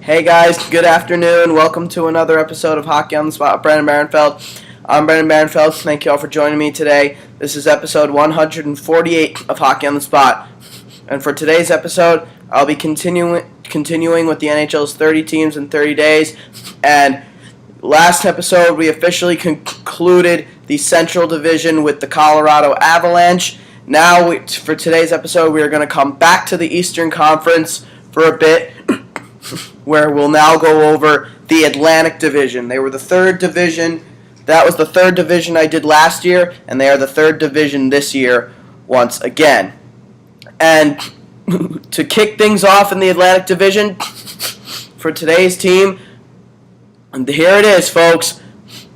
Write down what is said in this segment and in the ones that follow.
Hey guys, good afternoon. Welcome to another episode of Hockey on the Spot with Brandon Barenfeld. I'm Brandon Barenfeld. Thank you all for joining me today. This is episode 148 of Hockey on the Spot. And for today's episode, I'll be continuing with the NHL's 30 teams in 30 days. And last episode, we officially concluded the Central Division with the Colorado Avalanche. Now, for today's episode, we are going to come back to the Eastern Conference for a bit, where we'll now go over the Atlantic Division. They were the third division. That was the third division I did last year, and they are the third division this year once again. And to kick things off in the Atlantic Division, for today's team, and here it is, folks.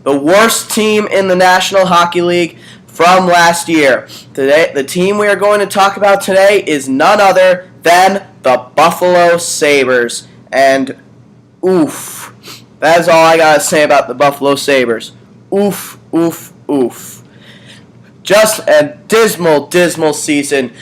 The worst team in the National Hockey League from last year. Today, the team we are going to talk about today is none other than the Buffalo Sabres. And oof, that is all I gotta say about the Buffalo Sabres. Oof, oof, oof. Just a dismal season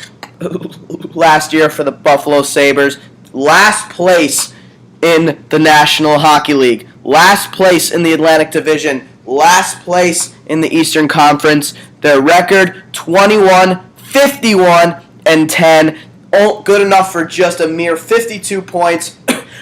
last year for the Buffalo Sabres. Last place in the National Hockey League. Last place in the Atlantic Division. Last place in the Eastern Conference. Their record, 21-51-10. Good enough for just a mere 52 points,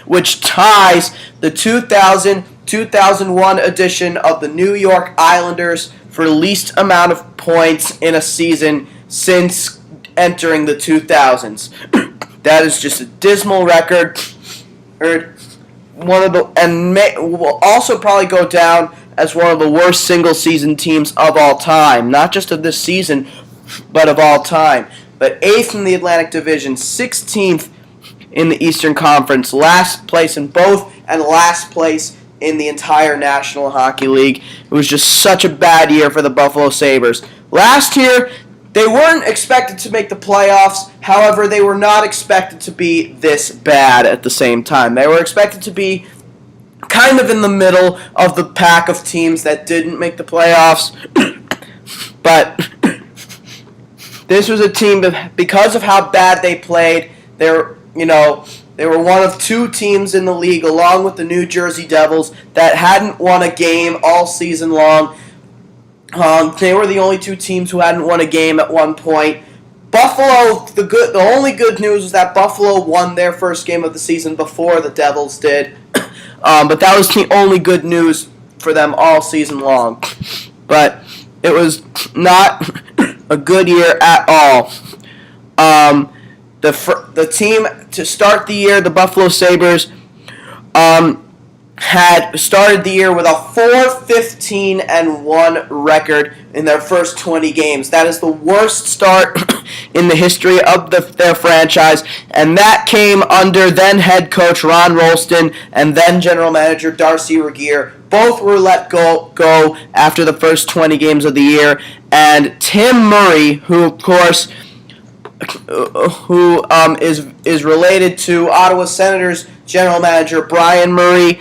which ties the 2000-2001 edition of the New York Islanders for least amount of points in a season since entering the 2000s. That is just a dismal record. Will also probably go down as one of the worst single-season teams of all time. Not just of this season, but of all time. But 8th in the Atlantic Division, 16th in the Eastern Conference, last place in both, and last place in the entire National Hockey League. It was just such a bad year for the Buffalo Sabres. Last year, they weren't expected to make the playoffs. However, they were not expected to be this bad at the same time. They were expected to be kind of in the middle of the pack of teams that didn't make the playoffs. But this was a team that, because of how bad they played, they were one of two teams in the league, along with the New Jersey Devils, that hadn't won a game all season long. They were the only two teams who hadn't won a game at one point. Buffalo, the only good news was that Buffalo won their first game of the season before the Devils did. But that was the only good news for them all season long. But it was not a good year at all. The team, to start the year, the Buffalo Sabres, had started the year with a 4-15-1 record in their first 20 games. That is the worst start in the history of their franchise, and that came under then head coach Ron Rolston and then general manager Darcy Regier. Both were let go after the first 20 games of the year, and Tim Murray, who of course is related to Ottawa Senators general manager Brian Murray,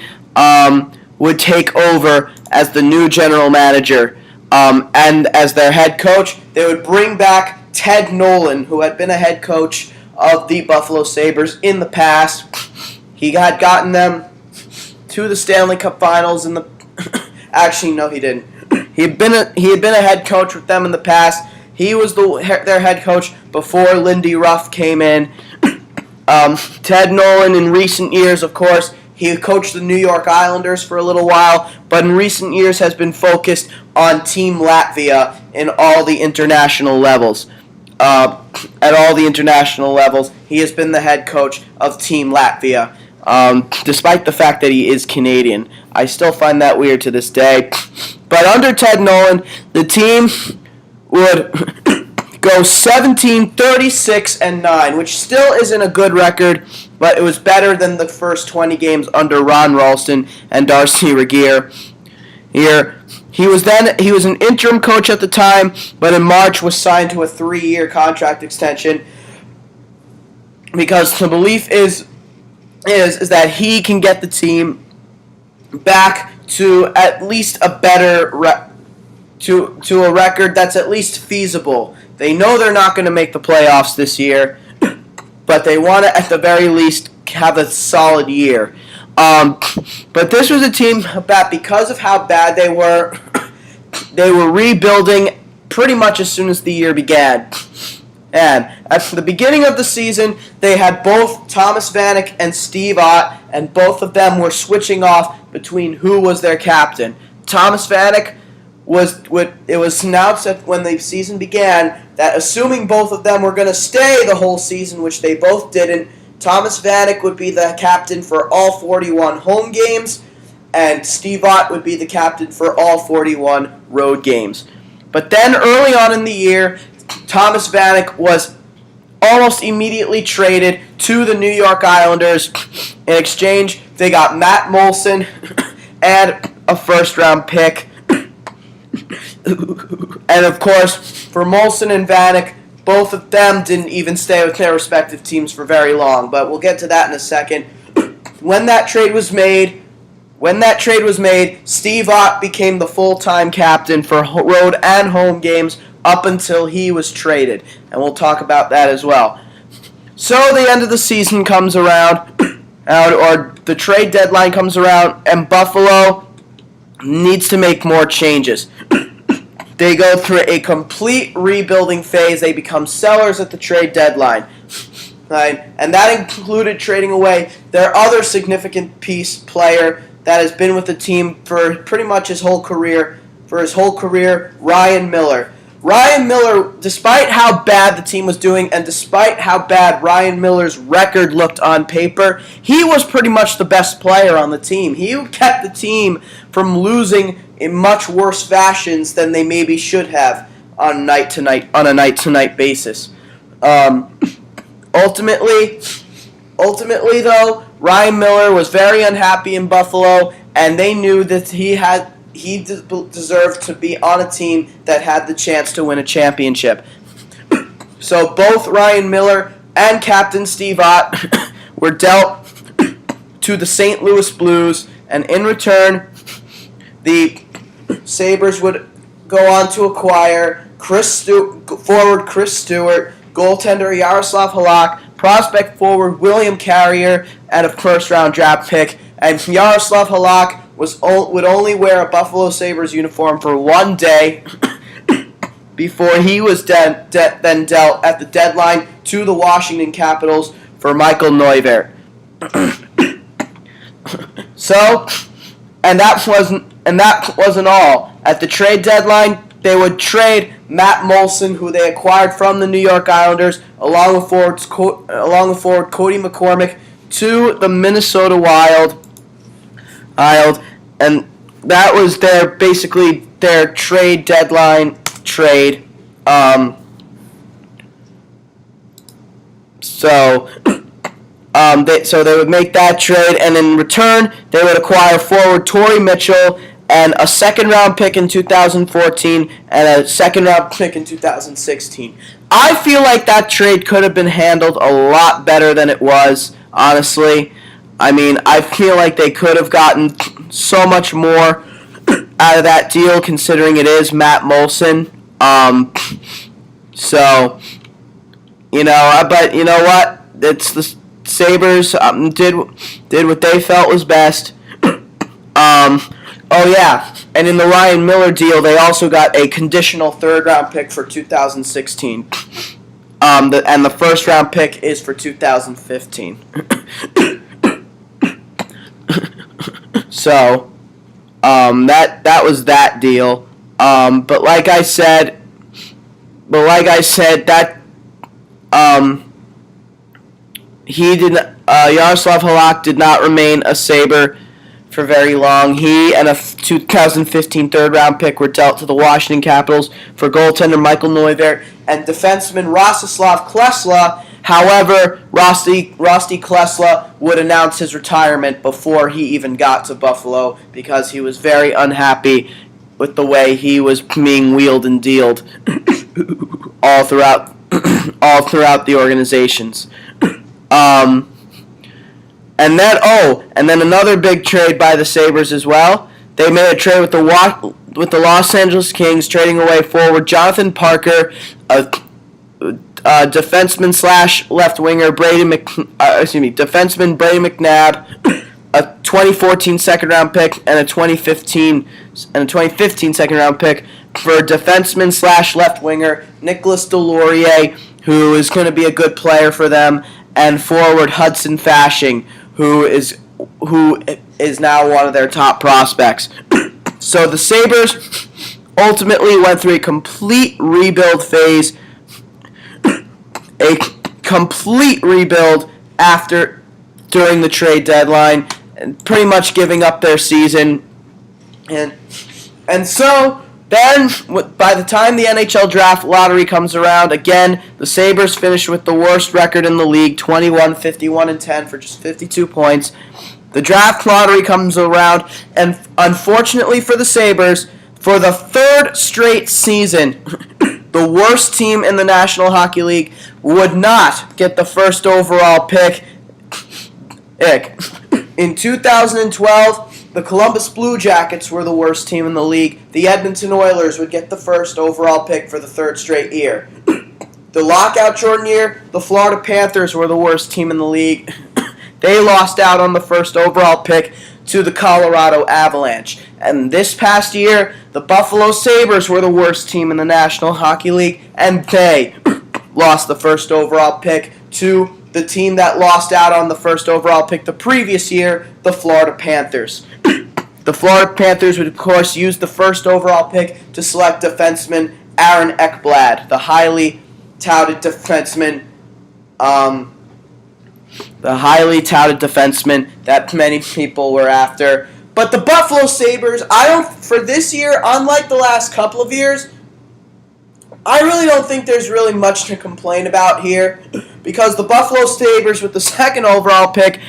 would take over as the new general manager. And as their head coach, they would bring back Ted Nolan, who had been a head coach of the Buffalo Sabres in the past. He had gotten them to the Stanley Cup Finals in the... Actually, no, he didn't. He had been a head coach with them in the past. He was their head coach before Lindy Ruff came in. Ted Nolan, in recent years, of course, he coached the New York Islanders for a little while, but in recent years has been focused on Team Latvia in all the international levels. At all the international levels, he has been the head coach of Team Latvia, despite the fact that he is Canadian. I still find that weird to this day. But under Ted Nolan, the team would go 17-36-9, which still isn't a good record, but it was better than the first 20 games under Ron Ralston and Darcy Regier. He was an interim coach at the time, but in March was signed to a 3-year contract extension because the belief is that he can get the team back to at least a better to a record that's at least feasible. They know they're not going to make the playoffs this year, but they want to at the very least have a solid year. But this was a team that, because of how bad they were rebuilding pretty much as soon as the year began. And at the beginning of the season, they had both Thomas Vanek and Steve Ott, and both of them were switching off between who was their captain. Thomas Vanek it was announced that when the season began that, assuming both of them were going to stay the whole season, which they both didn't, Thomas Vanek would be the captain for all 41 home games, and Steve Ott would be the captain for all 41 road games. But then early on in the year, Thomas Vanek was almost immediately traded to the New York Islanders. In exchange, they got Matt Molson and a first-round pick. And of course, for Molson and Vanek, both of them didn't even stay with their respective teams for very long, but we'll get to that in a second. When that trade was made, Steve Ott became the full-time captain for road and home games up until he was traded, and we'll talk about that as well. So the end of the season comes around, or the trade deadline comes around, and Buffalo needs to make more changes. They go through a complete rebuilding phase. They become sellers at the trade deadline. Right? And that included trading away their other significant player that has been with the team for pretty much his whole career, Ryan Miller. Ryan Miller, despite how bad the team was doing and despite how bad Ryan Miller's record looked on paper, he was pretty much the best player on the team. He kept the team from losing in much worse fashions than they maybe should have on a night-to-night basis. Ultimately, though, Ryan Miller was very unhappy in Buffalo, and they knew that he deserved to be on a team that had the chance to win a championship. So both Ryan Miller and Captain Steve Ott were dealt to the St. Louis Blues, and in return, the Sabres would go on to acquire forward Chris Stewart, goaltender Yaroslav Halak, prospect forward William Carrier, and a first-round draft pick. And Yaroslav Halak would only wear a Buffalo Sabres uniform for one day before he was then dealt at the deadline to the Washington Capitals for Michael Neuvirth. And that wasn't all. At the trade deadline, they would trade Matt Molson, who they acquired from the New York Islanders, along with forward Cody McCormick, to the Minnesota Wild, and that was their trade deadline trade. So they would make that trade, and in return, they would acquire forward Torrey Mitchell and a second-round pick in 2014 and a second-round pick in 2016. I feel like that trade could have been handled a lot better than it was, honestly. I mean, I feel like they could have gotten so much more out of that deal, considering it is Matt Molson. But you know what? It's the Sabres did what they felt was best. Oh yeah, and in the Ryan Miller deal, they also got a conditional third-round pick for 2016. And the first-round pick is for 2015. So, that was that deal. But like I said, that Yaroslav Halak did not remain a Sabre for very long. He and a 2015 third-round pick were dealt to the Washington Capitals for goaltender Michael Neuvirth and defenseman Rostislav Klesla. However, Rusty Klesla would announce his retirement before he even got to Buffalo because he was very unhappy with the way he was being wheeled and dealed all throughout the organizations. And then another big trade by the Sabres as well. They made a trade with the Los Angeles Kings, trading away forward Jonathan Parker, a defenseman slash left winger defenseman Brady McNabb, a 2014 second round pick, and a 2015 second round pick for defenseman slash left winger Nicholas Delorier, who is going to be a good player for them, and forward Hudson Fasching, who is now one of their top prospects. So the Sabres ultimately went through a complete rebuild phase, during the trade deadline, and pretty much giving up their season. And so then, by the time the NHL draft lottery comes around, again, the Sabres finish with the worst record in the league, 21-51-10 for just 52 points. The draft lottery comes around, and unfortunately for the Sabres, for the third straight season, the worst team in the National Hockey League would not get the first overall pick. In 2012, the Columbus Blue Jackets were the worst team in the league. The Edmonton Oilers would get the first overall pick for the third straight year. The lockout-shortened year, the Florida Panthers were the worst team in the league. They lost out on the first overall pick to the Colorado Avalanche. And this past year, the Buffalo Sabres were the worst team in the National Hockey League, and they lost the first overall pick to the team that lost out on the first overall pick the previous year, the Florida Panthers. The Florida Panthers would, of course, use the first overall pick to select defenseman Aaron Ekblad, the highly touted defenseman that many people were after. But the Buffalo Sabres, for this year, unlike the last couple of years, I really don't think there's really much to complain about here, because the Buffalo Sabres with the second overall pick,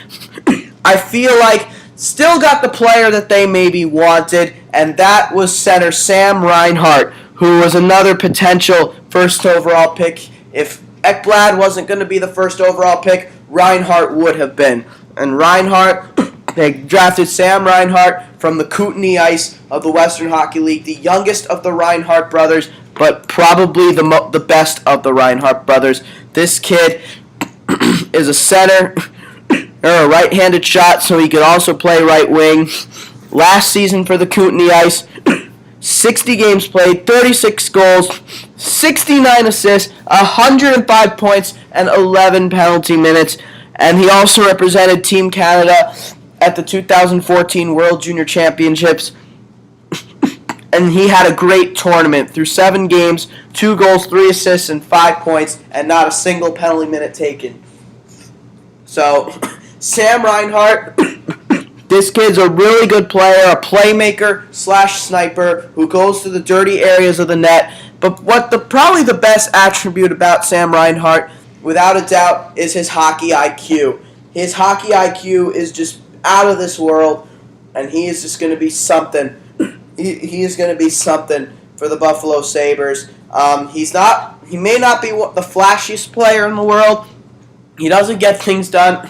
I feel like still got the player that they maybe wanted, and that was center Sam Reinhart, who was another potential first overall pick. If Ekblad wasn't going to be the first overall pick, Reinhart would have been. And Reinhart, they drafted Sam Reinhart from the Kootenay Ice of the Western Hockey League, the youngest of the Reinhart brothers, but probably the best of the Reinhart brothers. This kid is a center, or a right-handed shot, so he could also play right wing. Last season for the Kootenay Ice, 60 games played, 36 goals, 69 assists, 105 points, and 11 penalty minutes. And he also represented Team Canada at the 2014 World Junior Championships. And he had a great tournament through 7 games, 2 goals, 3 assists, and 5 points, and not a single penalty minute taken. So, Sam Reinhart, this kid's a really good player, a playmaker slash sniper who goes to the dirty areas of the net. But probably the best attribute about Sam Reinhart, without a doubt, is his hockey IQ. His hockey IQ is just out of this world, and he is just going to be something. He is going to be something for the Buffalo Sabres. He may not be the flashiest player in the world. He doesn't get things done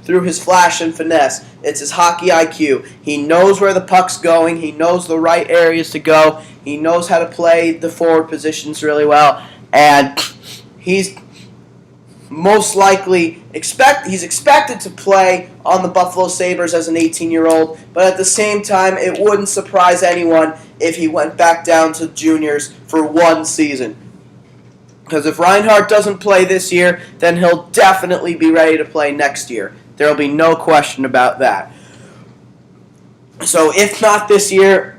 through his flash and finesse. It's his hockey IQ. He knows where the puck's going. He knows the right areas to go. He knows how to play the forward positions really well. And he's most likely expected to play on the Buffalo Sabres as an 18-year-old, but at the same time, it wouldn't surprise anyone if he went back down to juniors for one season. Because if Reinhart doesn't play this year, then he'll definitely be ready to play next year. There will be no question about that. So if not this year,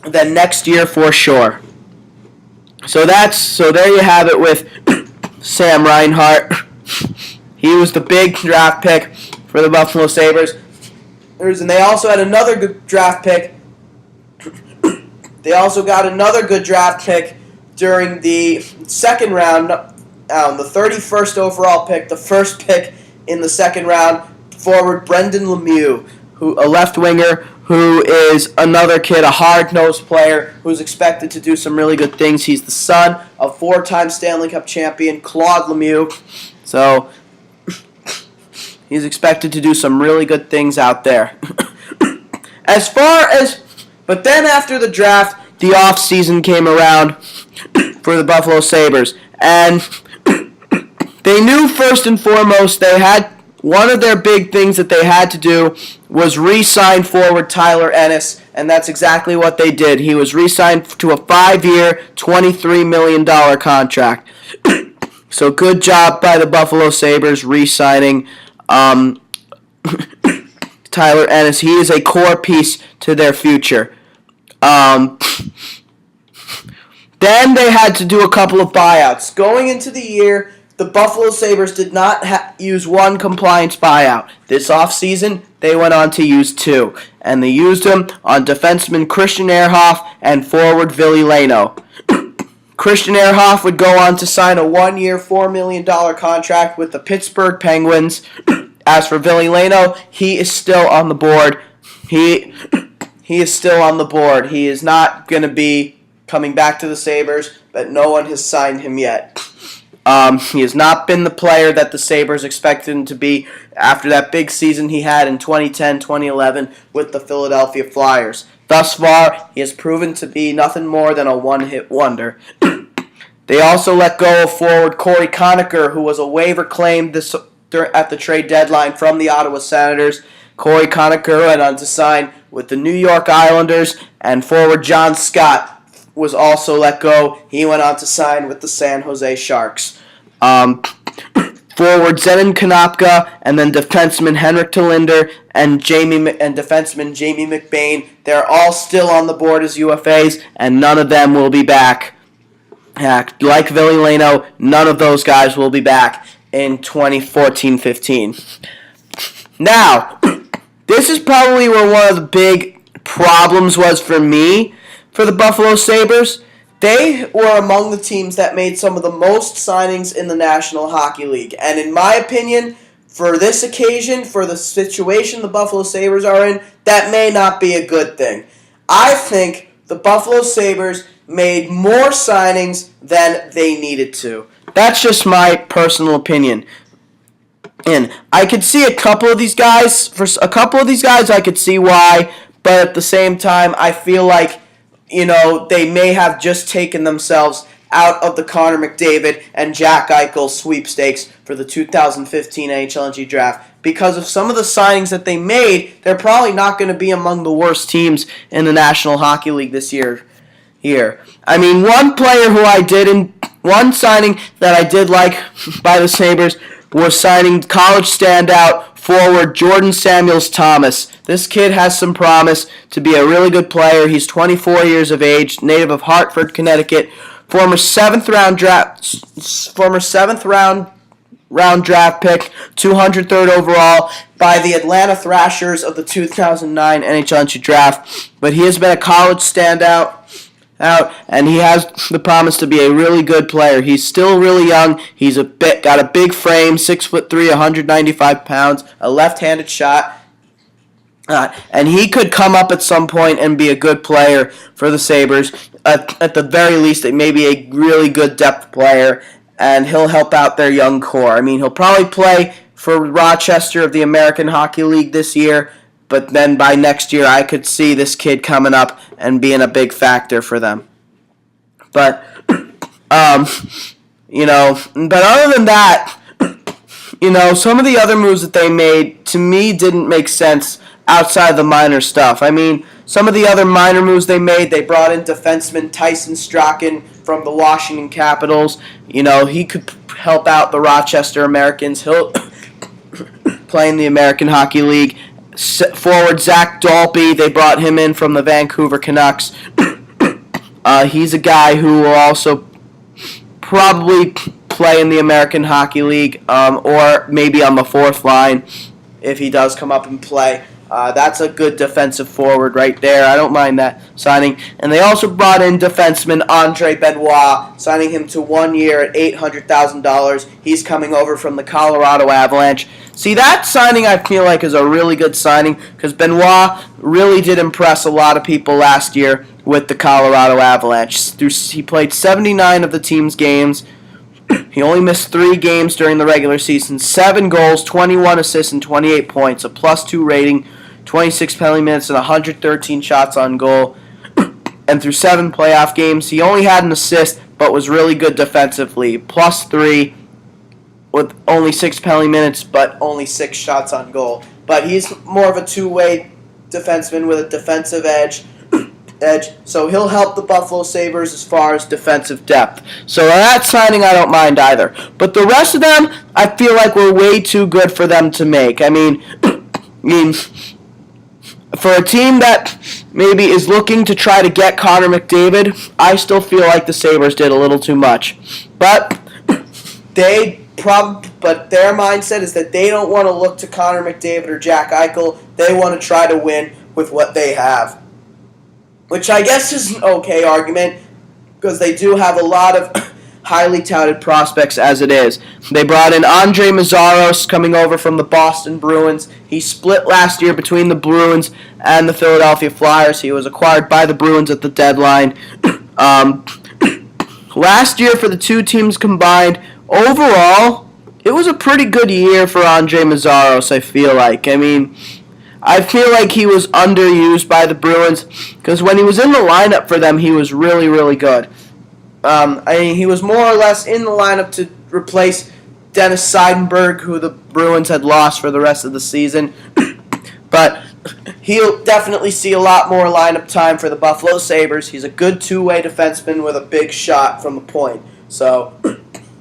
then next year for sure. So there you have it with Sam Reinhart. He was the big draft pick for the Buffalo Sabres. And they also had another good draft pick. They also got another good draft pick during the second round, the 31st overall pick, the first pick in the second round, forward Brendan Lemieux, a left winger, who is another kid, a hard-nosed player who's expected to do some really good things. He's the son of 4-time Stanley Cup champion Claude Lemieux. So he's expected to do some really good things out there. But then after the draft, the off-season came around for the Buffalo Sabres. And They knew first and foremost they had one of their big things that they had to do was re-sign forward Tyler Ennis, and that's exactly what they did. He was re-signed to a 5-year, $23 million contract. So good job by the Buffalo Sabres re-signing Tyler Ennis. He is a core piece to their future. Then they had to do a couple of buyouts. Going into the year, the Buffalo Sabres did not use one compliance buyout. This offseason, they went on to use 2. And they used them on defenseman Christian Ehrhoff and forward Ville Leino. Christian Ehrhoff would go on to sign a 1-year, $4 million contract with the Pittsburgh Penguins. As for Ville Leino, he is still on the board. He is still on the board. He is not going to be coming back to the Sabres, but no one has signed him yet. He has not been the player that the Sabres expected him to be after that big season he had in 2010-2011 with the Philadelphia Flyers. Thus far, he has proven to be nothing more than a one-hit wonder. They also let go of forward Corey Conacher, who was a waiver claim at the trade deadline from the Ottawa Senators. Corey Conacher went on to sign with the New York Islanders, and forward John Scott was also let go. He went on to sign with the San Jose Sharks. Forward Zenon Konopka, and then defenseman Henrik Tolinder and defenseman Jamie McBain. They're all still on the board as UFAs, and none of them will be back. Like Ville Leino, none of those guys will be back in 2014-15. Now, this is probably where one of the big problems was for me for the Buffalo Sabres. They were among the teams that made some of the most signings in the National Hockey League. And in my opinion, for this occasion, for the situation the Buffalo Sabres are in, that may not be a good thing. I think the Buffalo Sabres made more signings than they needed to. That's just my personal opinion. And I could see a couple of these guys, I could see why, but at the same time, I feel like they may have just taken themselves out of the Connor McDavid and Jack Eichel sweepstakes for the 2015 NHLNG draft. Because of some of the signings that they made, they're probably not going to be among the worst teams in the National Hockey League this year. I mean, one signing that I did like by the Sabres was signing college standout forward Jordan Samuels-Thomas. This kid has some promise to be a really good player. He's 24 years of age, native of Hartford, Connecticut, former seventh round draft pick, 203rd overall by the Atlanta Thrashers of the 2009 NHLNG draft. But he has been a college standout. And he has the promise to be a really good player. He's still really young. He's got a big frame, 6'3", 195 pounds, a left-handed shot. And he could come up at some point and be a good player for the Sabres. At the very least, maybe a really good depth player, and he'll help out their young core. I mean, he'll probably play for Rochester of the American Hockey League this year, but then by next year, I could see this kid coming up and being a big factor for them. But, but other than that, some of the other moves that they made, to me, didn't make sense outside the minor stuff. I mean, some of the other minor moves they made, they brought in defenseman Tyson Strachan from the Washington Capitals. He could help out the Rochester Americans. He'll play in the American Hockey League. Forward Zach Dalby, they brought him in from the Vancouver Canucks. He's a guy who will also probably play in the American Hockey League, or maybe on the fourth line if he does come up and play. That's a good defensive forward right there. I don't mind that signing. And they also brought in defenseman Andre Benoit, signing him to 1 year at $800,000. He's coming over from the Colorado Avalanche. See, that signing I feel like is a really good signing because Benoit really did impress a lot of people last year with the Colorado Avalanche. He played 79 of the team's games. He only missed 3 games during the regular season. 7 goals, 21 assists, and 28 points. A +2 rating, 26 penalty minutes, and 113 shots on goal. And through 7 playoff games, he only had an assist, but was really good defensively. +3 with only 6 penalty minutes, but only 6 shots on goal. But he's more of a two-way defenseman with a defensive edge, so he'll help the Buffalo Sabres as far as defensive depth. So that signing I don't mind either. But the rest of them, I feel like we're way too good for them to make. I mean, for a team that maybe is looking to try to get Connor McDavid, I still feel like the Sabres did a little too much. But their mindset is that they don't want to look to Connor McDavid or Jack Eichel. They want to try to win with what they have, which I guess is an okay argument because they do have a lot of highly touted prospects as it is. They brought in Andre Mazzaros coming over from the Boston Bruins. He split last year between the Bruins and the Philadelphia Flyers. He was acquired by the Bruins at the deadline. Last year for the two teams combined, overall, it was a pretty good year for Andre Mazzaros, I feel like. I mean, I feel like he was underused by the Bruins because when he was in the lineup for them, he was really, really good. He was more or less in the lineup to replace Dennis Seidenberg, who the Bruins had lost for the rest of the season. But he'll definitely see a lot more lineup time for the Buffalo Sabres. He's a good two-way defenseman with a big shot from the point. So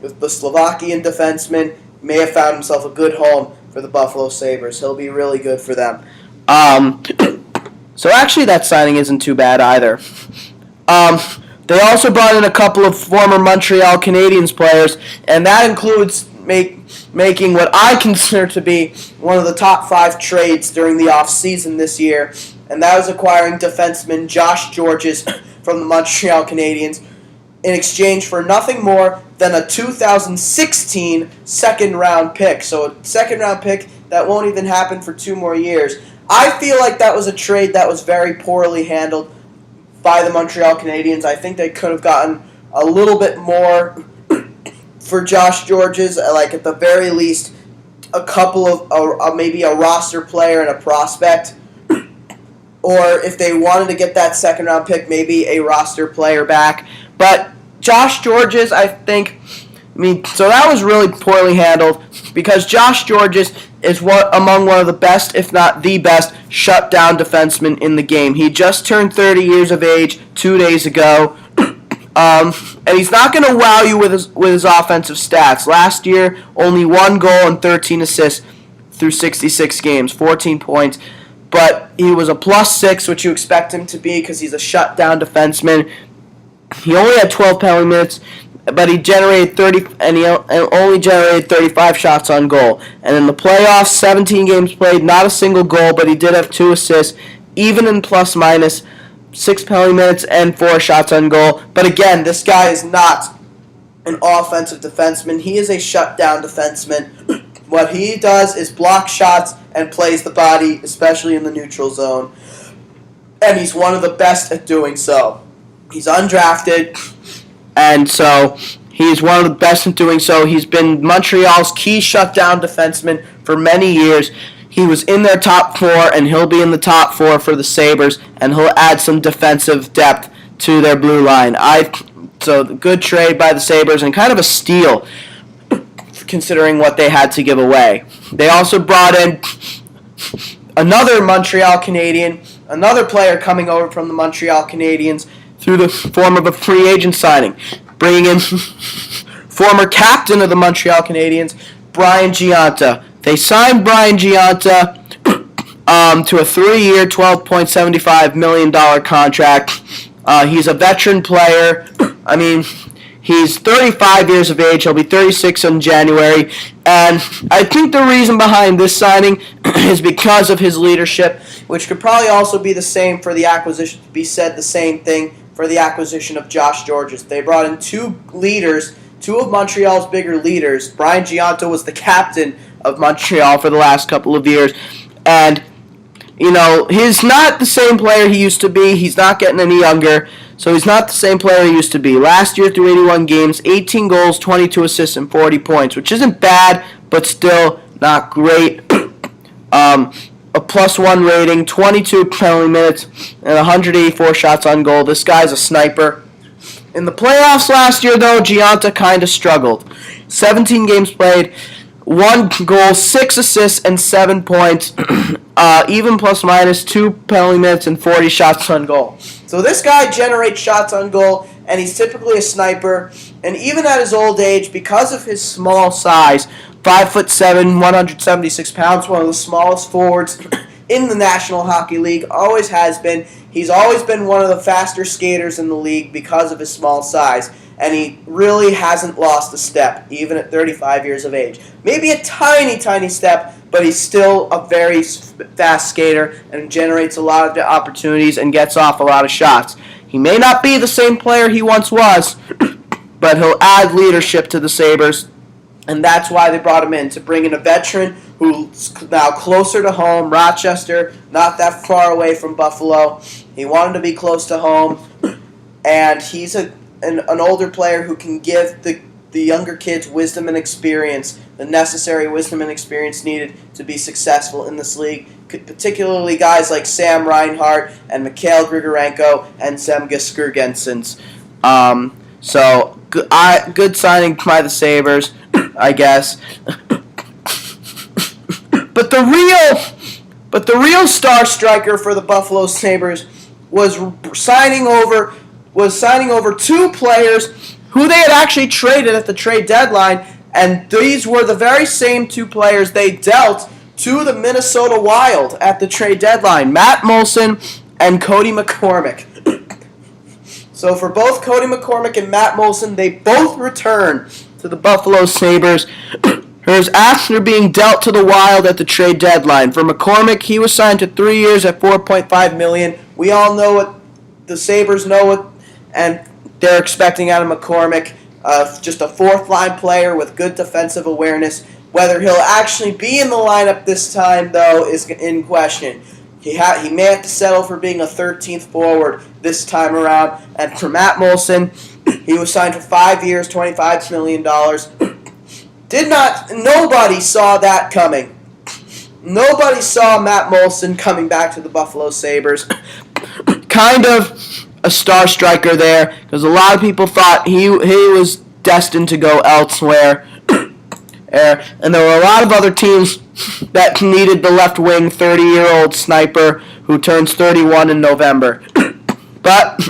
the Slovakian defenseman may have found himself a good home for the Buffalo Sabres. He'll be really good for them. So actually that signing isn't too bad either. They also brought in a couple of former Montreal Canadiens players, and that includes making what I consider to be one of the top 5 trades during the offseason this year, and that was acquiring defenseman Josh Georges from the Montreal Canadiens in exchange for nothing more than a 2016 second-round pick. So a second-round pick that won't even happen for 2 more years. I feel like that was a trade that was very poorly handled by the Montreal Canadiens. I think they could have gotten a little bit more for Josh Georges, like at the very least a couple of maybe a roster player and a prospect, or if they wanted to get that second round pick, maybe a roster player back. But Josh Georges, so that was really poorly handled because Josh Georges is among one of the best, if not the best, shutdown defensemen in the game. He just turned 30 years of age 2 days ago, and he's not going to wow you with his offensive stats. Last year, only 1 goal and 13 assists through 66 games, 14 points. But he was a +6, which you expect him to be because he's a shutdown defenseman. He only had 12 penalty minutes, but he generated only generated 35 shots on goal. And in the playoffs, 17 games played, not a single goal, but he did have 2 assists, even in plus-minus, 6 penalty minutes and 4 shots on goal. But again, this guy is not an offensive defenseman. He is a shutdown defenseman. What he does is block shots and plays the body, especially in the neutral zone. And he's one of the best at doing so. He's undrafted, and so he's one of the best at doing so. He's been Montreal's key shutdown defenseman for many years. He was in their top 4, and he'll be in the top 4 for the Sabres, and he'll add some defensive depth to their blue line. So good trade by the Sabres, and kind of a steal considering what they had to give away. They also brought in another Montreal Canadien, another player coming over from the Montreal Canadiens through the form of a free agent signing, bringing in former captain of the Montreal Canadiens, Brian Gionta. They signed Brian Gionta to a 3-year, $12.75 million contract. He's a veteran player. He's 35 years of age. He'll be 36 in January. And I think the reason behind this signing is because of his leadership, which could probably also be the same for the acquisition, the same thing for the acquisition of Josh Georges. They brought in 2 leaders, 2 of Montreal's bigger leaders. Brian Gionta was the captain of Montreal for the last couple of years. And, he's not the same player he used to be. He's not getting any younger. So he's not the same player he used to be. Last year, through 81 games, 18 goals, 22 assists, and 40 points, which isn't bad, but still not great. A +1 rating, 22 penalty minutes, and 184 shots on goal. This guy's a sniper. In the playoffs last year, though, Gionta kind of struggled. 17 games played, 1 goal, 6 assists, and 7 points. Even plus minus 2 penalty minutes and 40 shots on goal. So this guy generates shots on goal, and he's typically a sniper. And even at his old age, because of his small size, 5'7", 176 pounds, one of the smallest forwards in the National Hockey League, always has been. He's always been one of the faster skaters in the league because of his small size. And he really hasn't lost a step, even at 35 years of age. Maybe a tiny, tiny step, but he's still a very fast skater and generates a lot of opportunities and gets off a lot of shots. He may not be the same player he once was, but he'll add leadership to the Sabres, and that's why they brought him in, to bring in a veteran who's now closer to home, Rochester, not that far away from Buffalo. He wanted to be close to home, and he's an older player who can give the younger kids wisdom and experience, the necessary wisdom and experience needed to be successful in this league, particularly guys like Sam Reinhart and Mikhail Grigorenko and Zemgus Girgensons. So good signing by the Sabres, I guess. But the real star striker for the Buffalo Sabres was signing over 2 players who they had actually traded at the trade deadline, and these were the very same 2 players they dealt to the Minnesota Wild at the trade deadline, Matt Moulson and Cody McCormick. So for both Cody McCormick and Matt Moulson, they both return to the Buffalo Sabres after being dealt to the Wild at the trade deadline. For McCormick, he was signed to 3 years at $4.5 million. We all know what the Sabres know what, and they're expecting out of McCormick, just a fourth-line player with good defensive awareness. Whether he'll actually be in the lineup this time, though, is in question. He may have to settle for being a 13th forward this time around. And for Matt Moulson, he was signed for 5 years, $25 million. Nobody saw that coming. Nobody saw Matt Moulson coming back to the Buffalo Sabres. Kind of a star striker there, because a lot of people thought he was destined to go elsewhere. And there were a lot of other teams that needed the left wing 30-year-old sniper who turns 31 in November. But,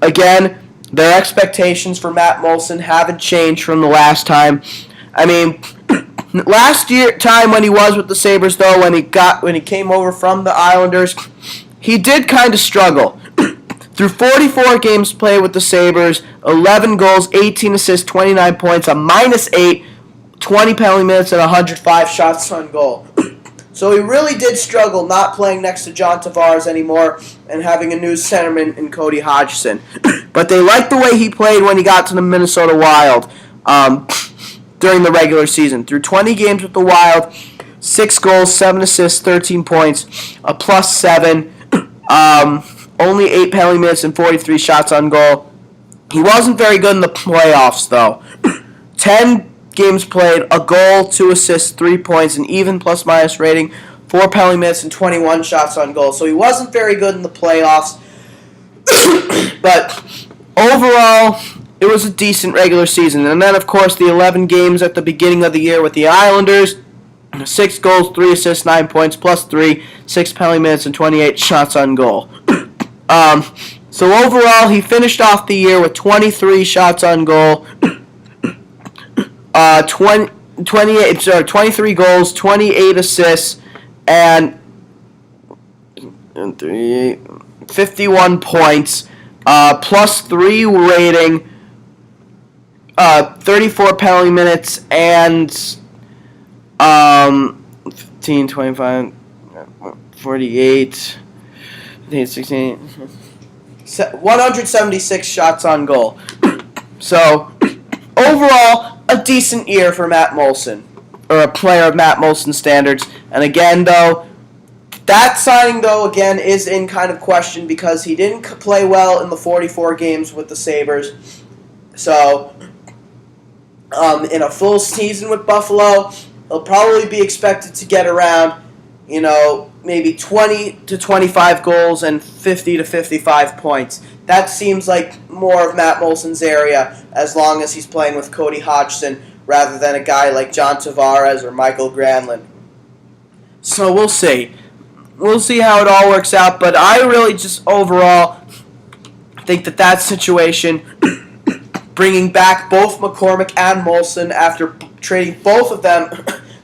again, their expectations for Matt Moulson haven't changed from the last time. I mean, last time when he was with the Sabres, though, when he came over from the Islanders, he did kind of struggle. Through 44 games played with the Sabres, 11 goals, 18 assists, 29 points, a -8, 20 penalty minutes, and 105 shots on goal. So he really did struggle not playing next to John Tavares anymore and having a new centerman in Cody Hodgson. But they liked the way he played when he got to the Minnesota Wild during the regular season. Through 20 games with the Wild, 6 goals, 7 assists, 13 points, a +7, only 8 penalty minutes and 43 shots on goal. He wasn't very good in the playoffs, though. 10 games played, a goal, 2 assists, 3 points, an even plus-minus rating, 4 penalty minutes, and 21 shots on goal. So he wasn't very good in the playoffs. But overall, it was a decent regular season. And then, of course, the 11 games at the beginning of the year with the Islanders, 6 goals, 3 assists, 9 points, +3, 6 penalty minutes, and 28 shots on goal. So overall, he finished off the year with 23 shots on goal, 23 goals, 28 assists, and 51 points, +3 rating, 34 penalty minutes, and 15, 25, 48, 16, 176 shots on goal. So, overall, a decent year for Matt Moulson, or a player of Matt Moulson's standards. And again, though, that signing, though, again, is in kind of question because he didn't play well in the 44 games with the Sabres. So, in a full season with Buffalo, he'll probably be expected to get around, maybe 20 to 25 goals and 50 to 55 points. That seems like more of Matt Moulson's area as long as he's playing with Cody Hodgson, rather than a guy like John Tavares or Michael Granlund. So we'll see. We'll see how it all works out, but I really just overall think that situation, bringing back both McCormick and Molson after trading both of them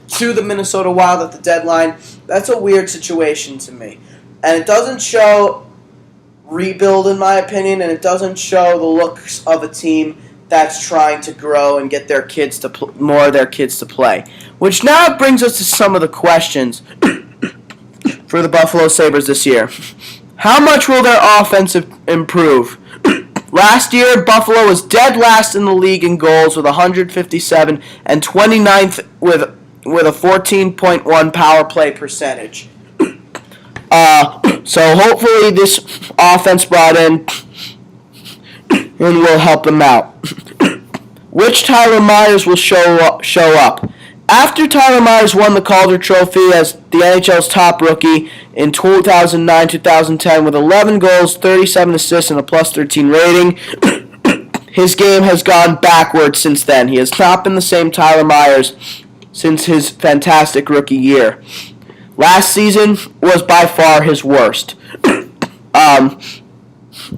to the Minnesota Wild at the deadline, that's a weird situation to me. And it doesn't show rebuild, in my opinion, and it doesn't show the looks of a team that's trying to grow and get their kids to more of their kids to play. Which now brings us to some of the questions for the Buffalo Sabres this year. How much will their offense improve? Last year, Buffalo was dead last in the league in goals with 157 and 29th with a 14.1 power play percentage. So hopefully this offense brought in and will help them out. Which Tyler Myers will show up? After Tyler Myers won the Calder Trophy as the NHL's top rookie in 2009-2010 with 11 goals, 37 assists, and a +13 rating, his game has gone backward since then. He has not been the same Tyler Myers since his fantastic rookie year. Last season was by far his worst.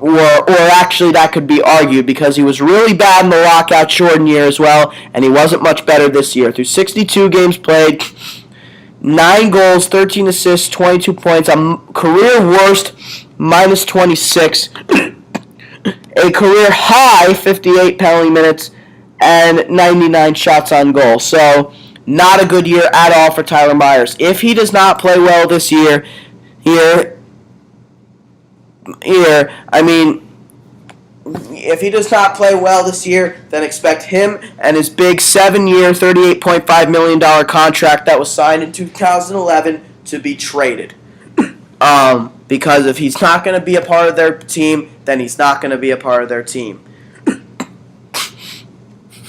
Or actually that could be argued because he was really bad in the lockout shortened year as well, and he wasn't much better this year. Through 62 games played, 9 goals, 13 assists, 22 points, a career worst -26, a career high 58 penalty minutes, and 99 shots on goal. So not a good year at all for Tyler Myers. If he does not play well this year, if he does not play well this year, then expect him and his big 7-year, $38.5 million contract that was signed in 2011 to be traded. Because if he's not going to be a part of their team, then he's not going to be a part of their team.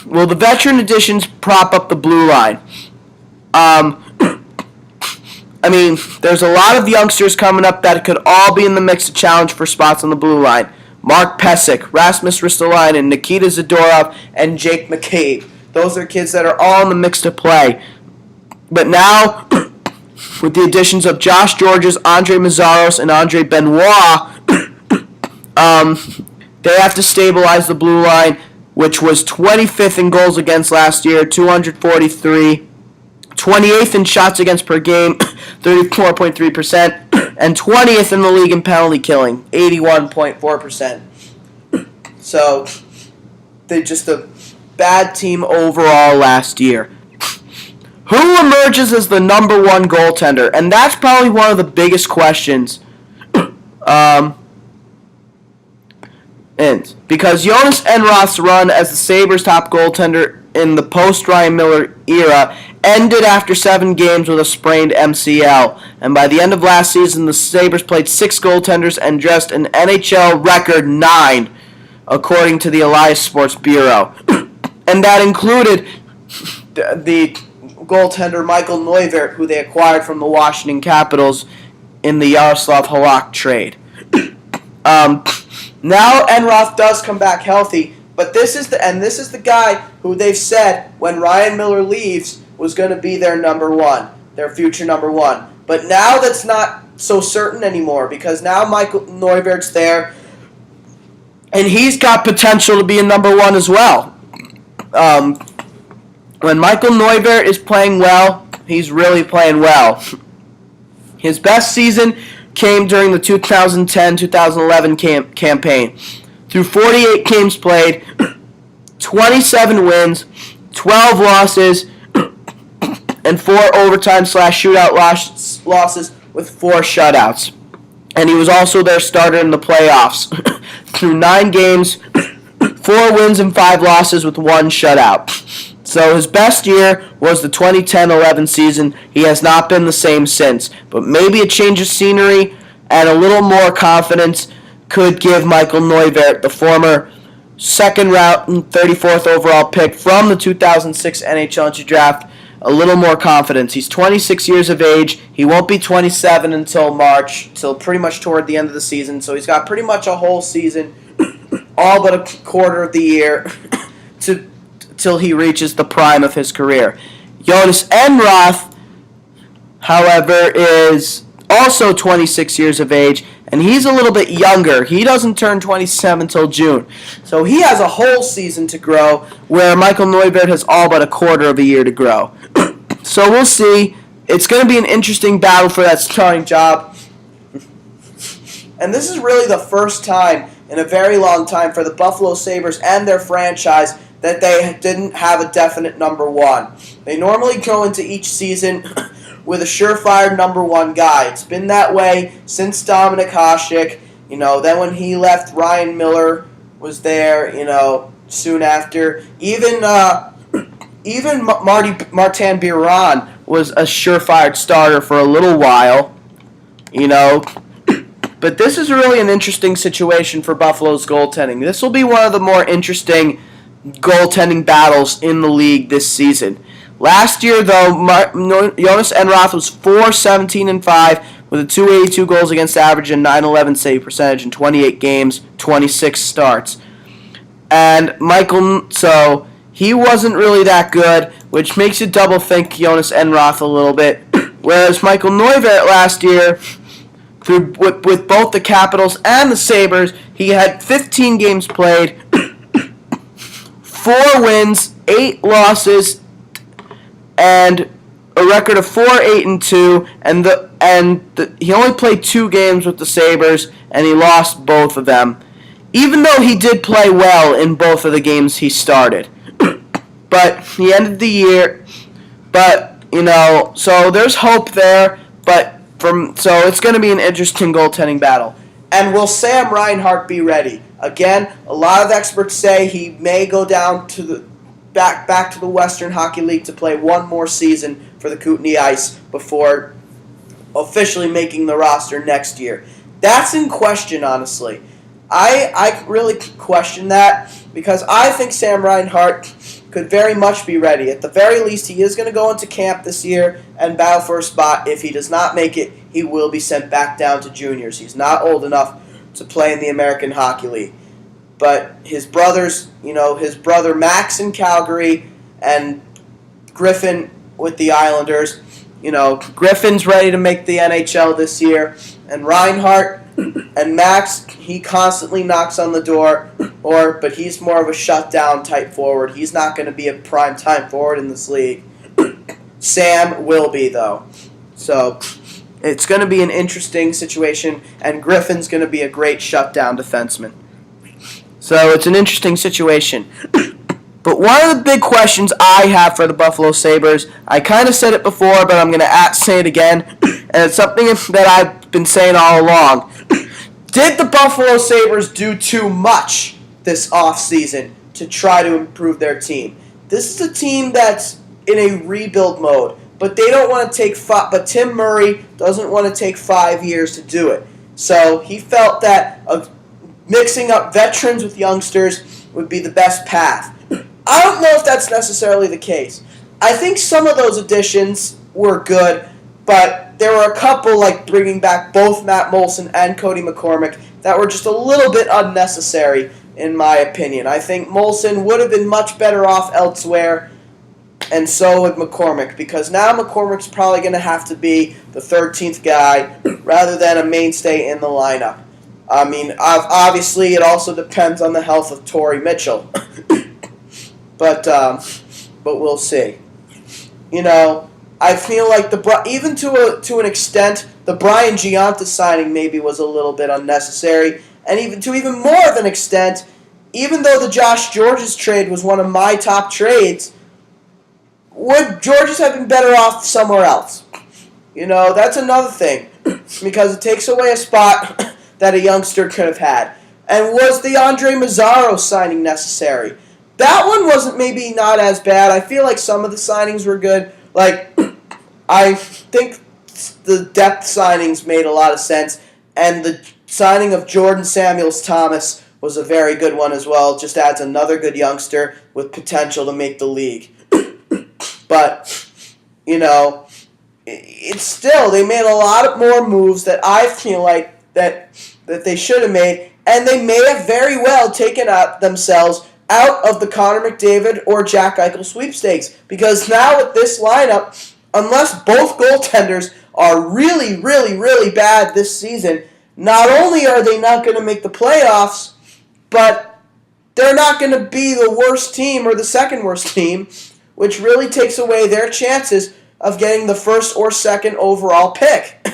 Will the veteran additions prop up the blue line? There's a lot of youngsters coming up that could all be in the mix to challenge for spots on the blue line. Mark Pysyk, Rasmus Ristolainen, Nikita Zadorov, and Jake McCabe. Those are kids that are all in the mix to play. But now, with the additions of Josh Georges, Andre Mazzaros, and Andre Benoit, they have to stabilize the blue line, which was 25th in goals against last year, 243, 28th in shots against per game, 34.3%, and 20th in the league in penalty killing, 81.4%. So, they're just a bad team overall last year. Who emerges as the number one goaltender? And that's probably one of the biggest questions. Because Jonas Enroth's run as the Sabres' top goaltender in the post-Ryan Miller era ended after 7 games with a sprained MCL. And by the end of last season, the Sabres played 6 goaltenders and dressed an NHL record 9, according to the Elias Sports Bureau. And that included the goaltender Michael Neuvirth, who they acquired from the Washington Capitals in the Yaroslav Halak trade. Now Enroth does come back healthy, but this is the guy who they've said when Ryan Miller leaves was going to be their number one, their future number one. But now that's not so certain anymore because now Michael Neuvirth's there, and he's got potential to be a number one as well. When Michael Neuvirth is playing well, he's really playing well. His best season came during the 2010-2011 campaign. Through 48 games played, 27 wins, 12 losses, and 4 overtime/shootout losses with 4 shutouts. And he was also their starter in the playoffs. Through 9 games, 4 wins and 5 losses with 1 shutout. So his best year was the 2010-11 season. He has not been the same since. But maybe a change of scenery and a little more confidence could give Michael Neuvirth, the former second round and 34th overall pick from the 2006 NHL draft, a little more confidence. He's 26 years of age. He won't be 27 until March, till pretty much toward the end of the season. So he's got pretty much a whole season, all but a quarter of the year, till he reaches the prime of his career. Jonas Enroth, however, is also 26 years of age, and he's a little bit younger. He doesn't turn 27 until June. So he has a whole season to grow, where Michael Neuvirth has all but a quarter of a year to grow. So we'll see. It's going to be an interesting battle for that starting job. And this is really the first time in a very long time for the Buffalo Sabres and their franchise that they didn't have a definite number one. They normally go into each season with a surefire number one guy. It's been that way since Dominik Hasek. Then when he left, Ryan Miller was there, soon after. Even Martin Biron was a surefire starter for a little while, But this is really an interesting situation for Buffalo's goaltending. This will be one of the more interesting goaltending battles in the league this season. Last year, though, Jonas Enroth was .417-5 with a .282 goals against average and .911 save percentage in 28 games, 26 starts. And so he wasn't really that good, which makes you double think Jonas Enroth a little bit. Whereas Michael Neuvirth last year, with both the Capitals and the Sabres, he had 15 games played, 4 wins, 8 losses, and a record of 4-8-2. And he only played 2 games with the Sabres, and he lost both of them, even though he did play well in both of the games he started. But he ended the year. But so there's hope there. So it's going to be an interesting goaltending battle. And will Sam Reinhart be ready? Again, a lot of experts say he may go down to the back to the Western Hockey League to play one more season for the Kootenay Ice before officially making the roster next year. That's in question, honestly. I really question that because I think Sam Reinhart could very much be ready. At the very least, he is going to go into camp this year and battle for a spot. If he does not make it, he will be sent back down to juniors. He's not old enough to play in the American Hockey League. But his brothers, his brother Max in Calgary and Griffin with the Islanders, Griffin's ready to make the NHL this year. And Reinhart and Max, he constantly knocks on the door, but he's more of a shutdown type forward. He's not going to be a prime time forward in this league. Sam will be, though. So it's going to be an interesting situation, and Griffin's going to be a great shutdown defenseman. So it's an interesting situation. But one of the big questions I have for the Buffalo Sabres, I kind of said it before, but I'm going to say it again, and it's something that I've been saying all along. Did the Buffalo Sabres do too much this offseason to try to improve their team? This is a team that's in a rebuild mode, but they don't want to take but Tim Murray doesn't want to take 5 years to do it. So he felt that mixing up veterans with youngsters would be the best path. I don't know if that's necessarily the case. I think some of those additions were good, but there were a couple, like bringing back both Matt Molson and Cody McCormick, that were just a little bit unnecessary, in my opinion. I think Molson would have been much better off elsewhere, and so would McCormick, because now McCormick's probably going to have to be the 13th guy rather than a mainstay in the lineup. I mean, obviously it also depends on the health of Torrey Mitchell. But we'll see. I feel like even to an extent, the Brian Giunta signing maybe was a little bit unnecessary, and even more of an extent, even though the Josh Georges trade was one of my top trades, would Georges have been better off somewhere else? That's another thing, because it takes away a spot that a youngster could have had. And was the Andre Mazzaro signing necessary? That one wasn't maybe not as bad. I feel like some of the signings were good. I think the depth signings made a lot of sense, and the signing of Jordan Samuels-Thomas was a very good one as well. Just adds another good youngster with potential to make the league. But, it's still, they made a lot more moves that I feel like that they should have made, and they may have very well taken up themselves out of the Connor McDavid or Jack Eichel sweepstakes. Because now with this lineup, unless both goaltenders are really, really, really bad this season, not only are they not going to make the playoffs, but they're not going to be the worst team or the second worst team, which really takes away their chances of getting the first or second overall pick.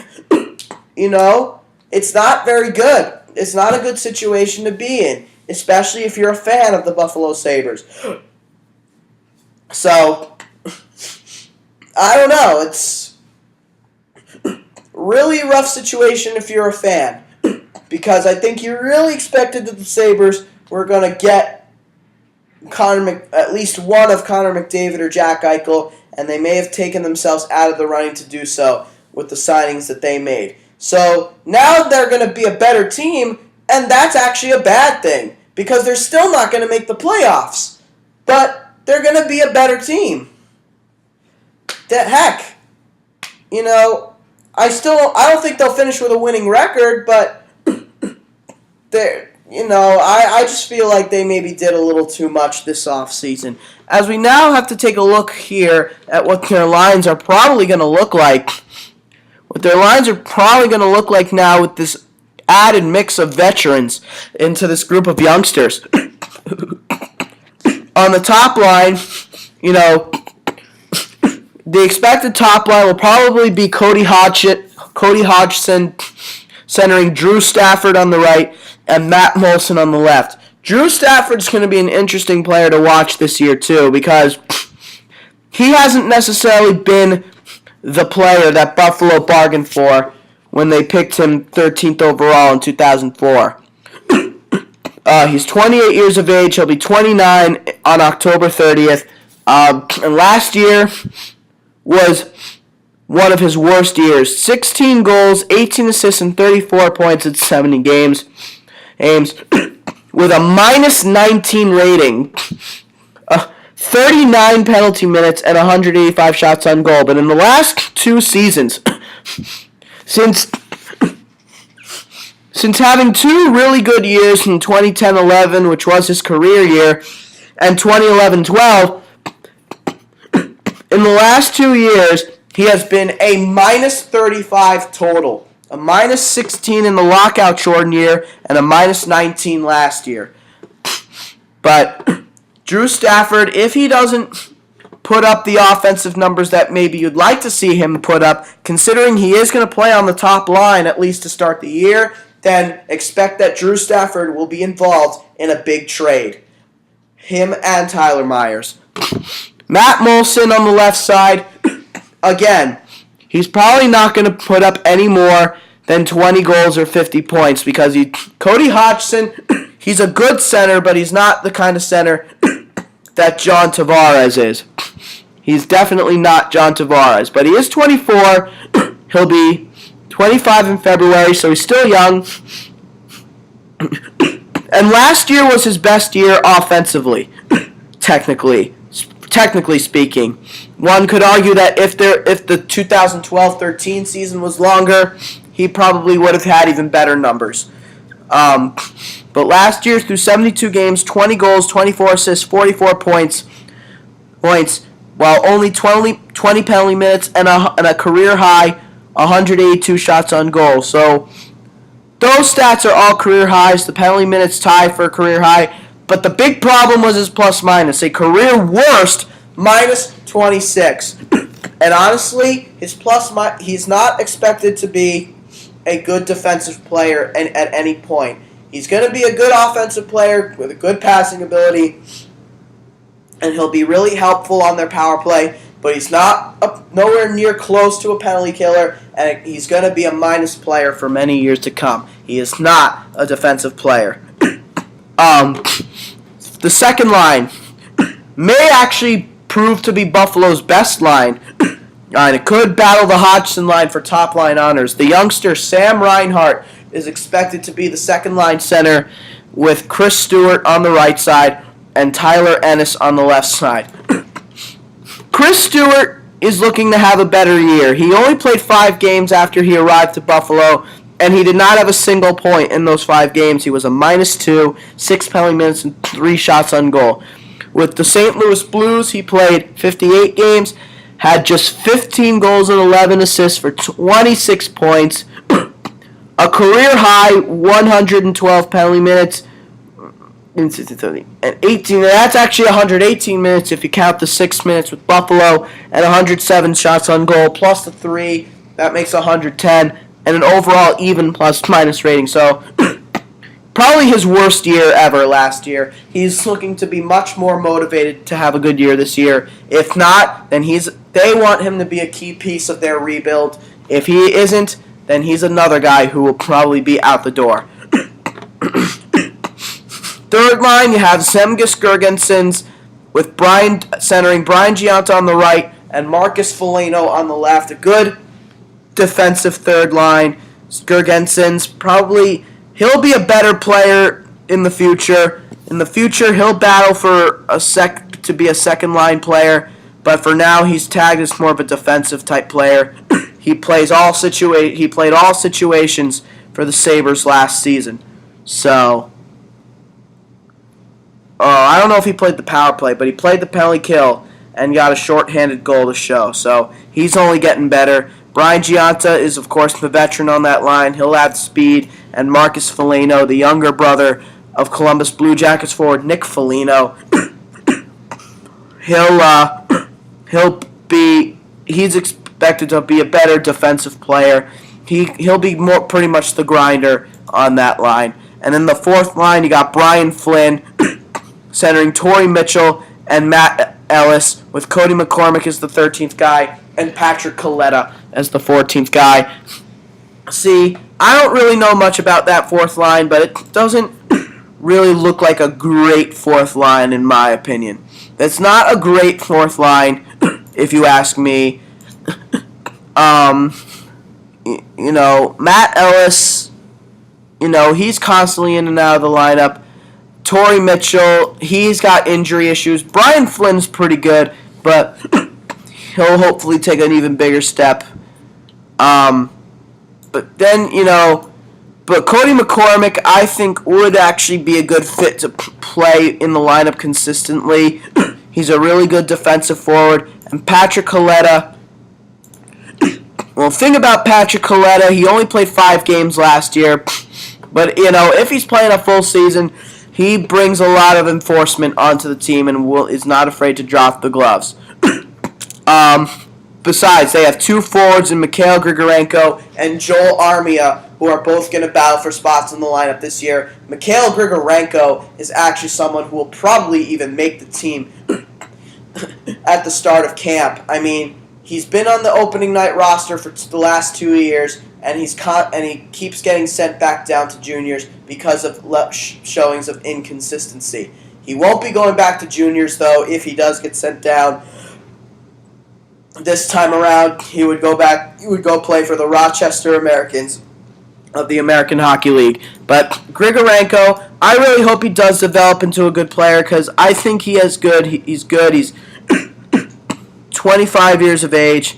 It's not very good. It's not a good situation to be in, especially if you're a fan of the Buffalo Sabres. So, I don't know. It's really rough situation if you're a fan, because I think you really expected that the Sabres were going to get at least one of Connor McDavid or Jack Eichel, and they may have taken themselves out of the running to do so with the signings that they made. So now they're going to be a better team, and that's actually a bad thing, because they're still not going to make the playoffs, but they're going to be a better team. Heck, I don't think they'll finish with a winning record, but I just feel like they maybe did a little too much this offseason. As we now have to take a look here at what their lines are probably going to look like. What their lines are probably going to look like now with this added mix of veterans into this group of youngsters. On the top line, the expected top line will probably be Cody Hodgson centering Drew Stafford on the right and Matt Moulson on the left. Drew Stafford's going to be an interesting player to watch this year too, because he hasn't necessarily been the player that Buffalo bargained for when they picked him 13th overall in 2004. He's 28 years of age. He'll be 29 on October 30th. And last year was one of his worst years. 16 goals, 18 assists, and 34 points in 70 games. With a minus 19 rating. 39 penalty minutes and 185 shots on goal. But in the last two seasons, since having two really good years in 2010-11, which was his career year, and 2011-12, in the last 2 years, he has been a minus 35 total. A minus 16 in the lockout shortened year, and a minus 19 last year. But Drew Stafford, if he doesn't put up the offensive numbers that maybe you'd like to see him put up, considering he is going to play on the top line at least to start the year, then expect that Drew Stafford will be involved in a big trade. Him and Tyler Myers. Matt Moulson on the left side, again, he's probably not going to put up any more than 20 goals or 50 points, because Cody Hodgson, he's a good center, but he's not the kind of center that John Tavares is. He's definitely not John Tavares, but he is 24. He'll be 25 in February, so he's still young. And last year was his best year offensively, technically speaking. One could argue that if the 2012-13 season was longer, he probably would have had even better numbers. But last year, through 72 games, 20 goals, 24 assists, 44 points, while only 20 penalty minutes and a career high 182 shots on goal. So those stats are all career highs. The penalty minutes tie for a career high. But the big problem was his plus-minus, a career worst minus 26. And honestly, he's not expected to be a good defensive player at any point. He's going to be a good offensive player with a good passing ability, and he'll be really helpful on their power play, but he's nowhere near close to a penalty killer, and he's going to be a minus player for many years to come. He is not a defensive player. The second line may actually prove to be Buffalo's best line. And it could battle the Hodgson line for top line honors. The youngster Sam Reinhart is expected to be the second line center, with Chris Stewart on the right side and Tyler Ennis on the left side. Chris Stewart is looking to have a better year. He only played 5 games after he arrived to Buffalo, and he did not have a single point in those 5 games. He was a -2, 6 penalty minutes, and 3 shots on goal. With the St. Louis Blues, he played 58 games, had just 15 goals and 11 assists for 26 points, a career-high 112 penalty minutes, and 18. That's actually 118 minutes if you count the 6 minutes with Buffalo, and 107 shots on goal, plus the 3. That makes 110, and an overall even plus-minus rating. So, probably his worst year ever last year. He's looking to be much more motivated to have a good year this year. If not, then they want him to be a key piece of their rebuild. If he isn't, then he's another guy who will probably be out the door. Third line, you have Zemgus Girgensons with centering Brian Giunta on the right and Marcus Foligno on the left. A good defensive third line. Girgensons he'll be a better player in the future. In the future, he'll battle for to be a second line player, but for now he's tagged as more of a defensive type player. He played all situations for the Sabres last season. So I don't know if he played the power play, but he played the penalty kill and got a shorthanded goal to show. So he's only getting better. Brian Giunta is, of course, the veteran on that line. He'll have speed. And Marcus Foligno, the younger brother of Columbus Blue Jackets forward Nick Foligno, he's expected to be a better defensive player. He'll be pretty much the grinder on that line. And then the fourth line, you got Brian Flynn centering Torrey Mitchell and Matt Ellis, with Cody McCormick as the 13th guy and Patrick Coletta as the 14th guy. See, I don't really know much about that fourth line, but it doesn't really look like a great fourth line in my opinion. That's not a great fourth line, if you ask me. Matt Ellis, he's constantly in and out of the lineup. Torrey Mitchell, he's got injury issues. Brian Flynn's pretty good, but he'll hopefully take an even bigger step. But Cody McCormick, I think, would actually be a good fit to play in the lineup consistently. He's a really good defensive forward. And Patrick Coletta, well, the thing about Patrick Coletta, he only played 5 games last year. But, if he's playing a full season, he brings a lot of enforcement onto the team and is not afraid to drop the gloves. Besides, they have 2 forwards in Mikhail Grigorenko and Joel Armia, who are both going to battle for spots in the lineup this year. Mikhail Grigorenko is actually someone who will probably even make the team at the start of camp. I mean, he's been on the opening night roster for the last 2 years, and he keeps getting sent back down to juniors because of showings of inconsistency. He won't be going back to juniors, though, if he does get sent down. This time around, he would go play for the Rochester Americans of the American Hockey League. But Grigorenko, I really hope he does develop into a good player, because I think he's good. He's 25 years of age,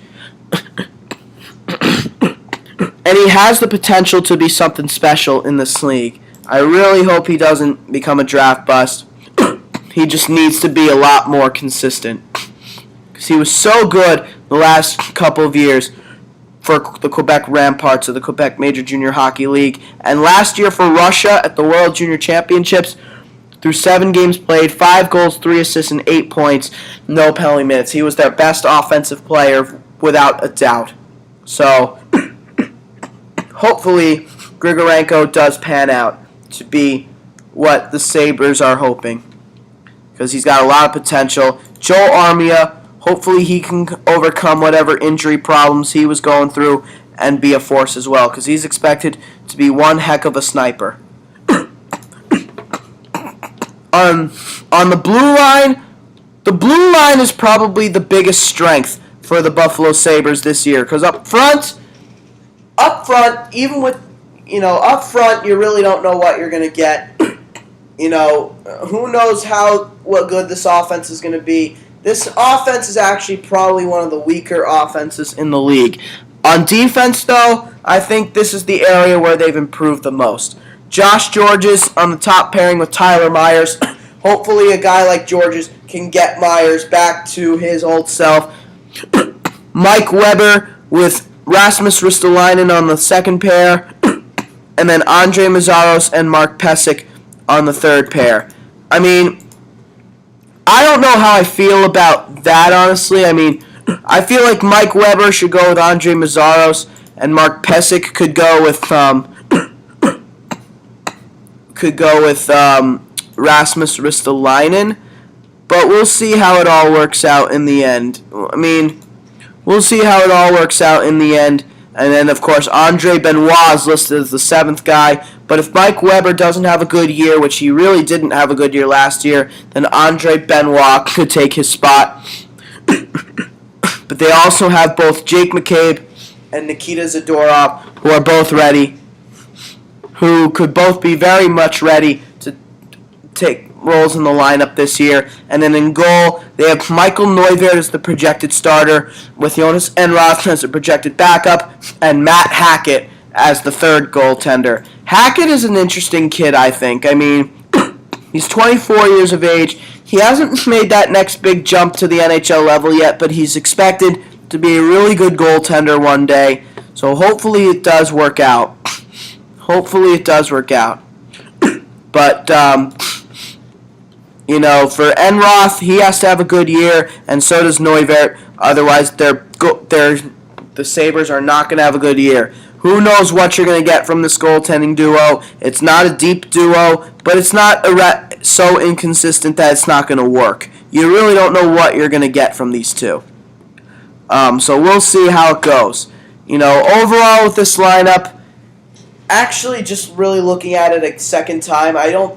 and he has the potential to be something special in this league. I really hope he doesn't become a draft bust. He just needs to be a lot more consistent, because he was so good the last couple of years for the Quebec Ramparts of the Quebec Major Junior Hockey League. And last year for Russia at the World Junior Championships, through 7 games played, 5 goals, 3 assists, and 8 points, no penalty minutes. He was their best offensive player without a doubt. So, hopefully, Grigorenko does pan out to be what the Sabres are hoping, because he's got a lot of potential. Joel Armia, hopefully he can overcome whatever injury problems he was going through and be a force as well, because he's expected to be one heck of a sniper. On the blue line is probably the biggest strength for the Buffalo Sabres this year, because up front, even with, up front, you really don't know what you're going to get. Who knows what good this offense is going to be. This offense is actually probably one of the weaker offenses in the league. On defense, though, I think this is the area where they've improved the most. Josh Georges on the top pairing with Tyler Myers. Hopefully a guy like Georges can get Myers back to his old self. Mike Weber with Rasmus Ristolainen on the second pair. And then Andre Mazzaros and Mark Pesic on the third pair. I mean, I don't know how I feel about that, honestly. I mean, I feel like Mike Weber should go with Andre Mazzaros, and Mark Pesic could go with Rasmus Ristolainen. But we'll see how it all works out in the end. I mean, we'll see how it all works out in the end. And then, of course, Andre Benoit is listed as the seventh guy. But if Mike Weber doesn't have a good year, which he really didn't have a good year last year, then Andre Benoit could take his spot. But they also have both Jake McCabe and Nikita Zadorov, who are both ready, who could both be very much ready to take roles in the lineup this year. And then in goal, they have Michael Neuvirth as the projected starter, with Jonas Enroth as the projected backup, and Matt Hackett as the third goaltender. Hackett is an interesting kid, I think. I mean, he's 24 years of age. He hasn't made that next big jump to the NHL level yet, but he's expected to be a really good goaltender one day. So hopefully it does work out. Hopefully it does work out. But, you know, for Enroth, he has to have a good year, and so does Neuvirth. Otherwise, the Sabres are not going to have a good year. Who knows what you're going to get from this goaltending duo? It's not a deep duo, but it's not so inconsistent that it's not going to work. You really don't know what you're going to get from these two. So we'll see how it goes. You know, overall with this lineup, actually just really looking at it a second time,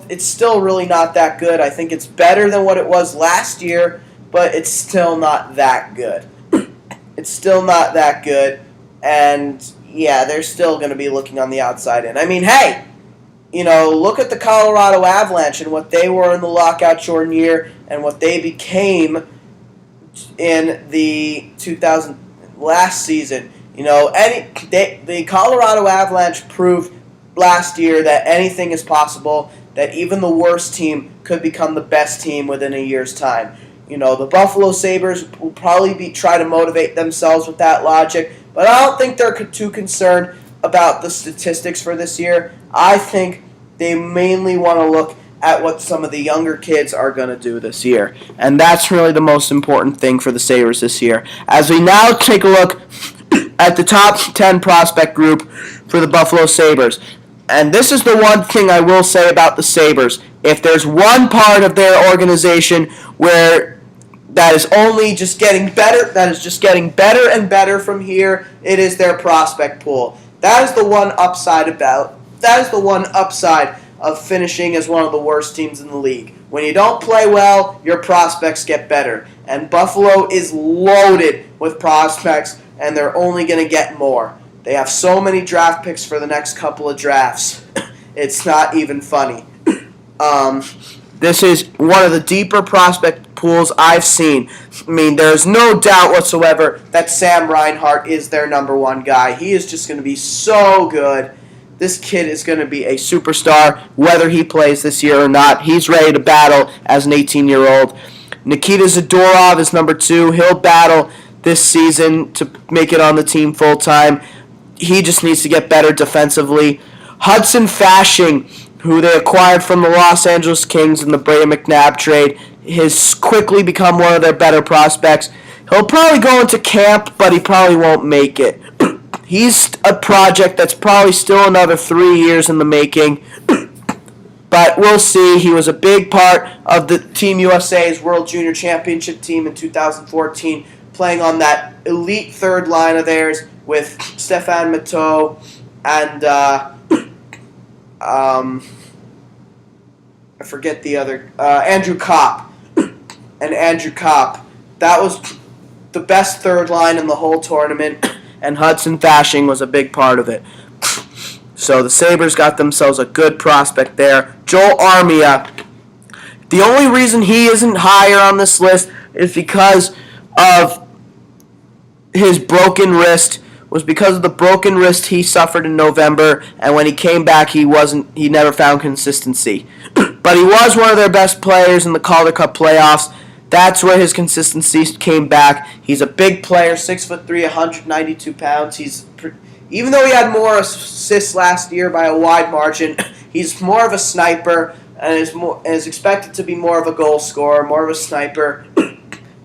it's still really not that good. I think it's better than what it was last year, but it's still not that good. It's still not that good, and yeah, they're still going to be looking on the outside in. I mean, hey, you know, look at the Colorado Avalanche and what they were in the lockout-shortened year and what they became in the last season. You know, the Colorado Avalanche proved last year that anything is possible, that even the worst team could become the best team within a year's time. You know, the Buffalo Sabres will probably try to motivate themselves with that logic, but I don't think they're too concerned about the statistics for this year. I think they mainly want to look at what some of the younger kids are going to do this year. And that's really the most important thing for the Sabres this year. As we now take a look at the top 10 prospect group for the Buffalo Sabres. And this is the one thing I will say about the Sabres. If there's one part of their organization where that is only just getting better, that is just getting better and better from here, it is their prospect pool. That is the one upside of finishing as one of the worst teams in the league. When you don't play well, your prospects get better. And Buffalo is loaded with prospects, and they're only going to get more. They have so many draft picks for the next couple of drafts. It's not even funny. This is one of the deeper prospect pools I've seen. I mean, there's no doubt whatsoever that Sam Reinhart is their number one guy. He is just going to be so good. This kid is going to be a superstar, whether he plays this year or not. He's ready to battle as an 18-year-old. Nikita Zadorov is number 2. He'll battle this season to make it on the team full-time. He just needs to get better defensively. Hudson Fasching, who they acquired from the Los Angeles Kings in the Brayden McNabb trade, has quickly become one of their better prospects. He'll probably go into camp, but he probably won't make it. He's a project that's probably still another 3 years in the making. But we'll see. He was a big part of the Team USA's World Junior Championship team in 2014, playing on that elite third line of theirs with Stefan Matteau and I forget the other, Andrew Kopp. And Andrew Kopp. That was the best third line in the whole tournament, and Hudson Fasching was a big part of it. So the Sabres got themselves a good prospect there. Joel Armia. The only reason he isn't higher on this list is because of his broken wrist was because of the broken wrist he suffered in November, and when he came back, he never found consistency. But he was one of their best players in the Calder Cup playoffs. That's where his consistency came back. He's a big player, 6'3", 192 pounds. Even though he had more assists last year by a wide margin, he's more of a sniper and is expected to be more of a goal scorer, more of a sniper.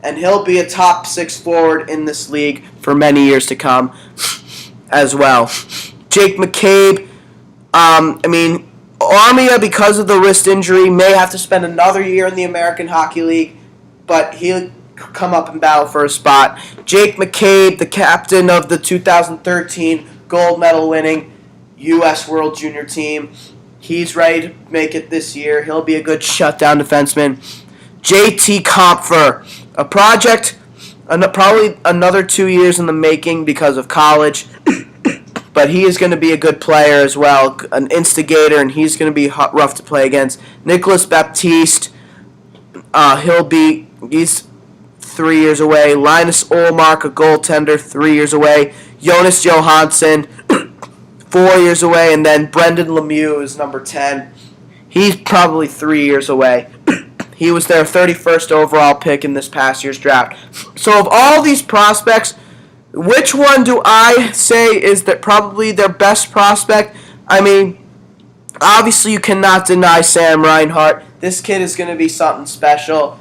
And he'll be a top 6 forward in this league for many years to come as well. Jake McCabe, Armia, because of the wrist injury, may have to spend another year in the American Hockey League, but he'll come up and battle for a spot. Jake McCabe, the captain of the 2013 gold medal winning U.S. World Junior team, he's ready to make it this year. He'll be a good shutdown defenseman. JT Compher, a project, probably another 2 years in the making because of college, but he is going to be a good player as well, an instigator, and he's going to be rough to play against. Nicholas Baptiste, he's 3 years away. Linus Olmark, a goaltender, 3 years away. Jonas Johansson, 4 years away, and then Brendan Lemieux is number 10. He's probably 3 years away. He was their 31st overall pick in this past year's draft. So of all these prospects, which one do I say is probably their best prospect? Obviously you cannot deny Sam Reinhart. This kid is going to be something special.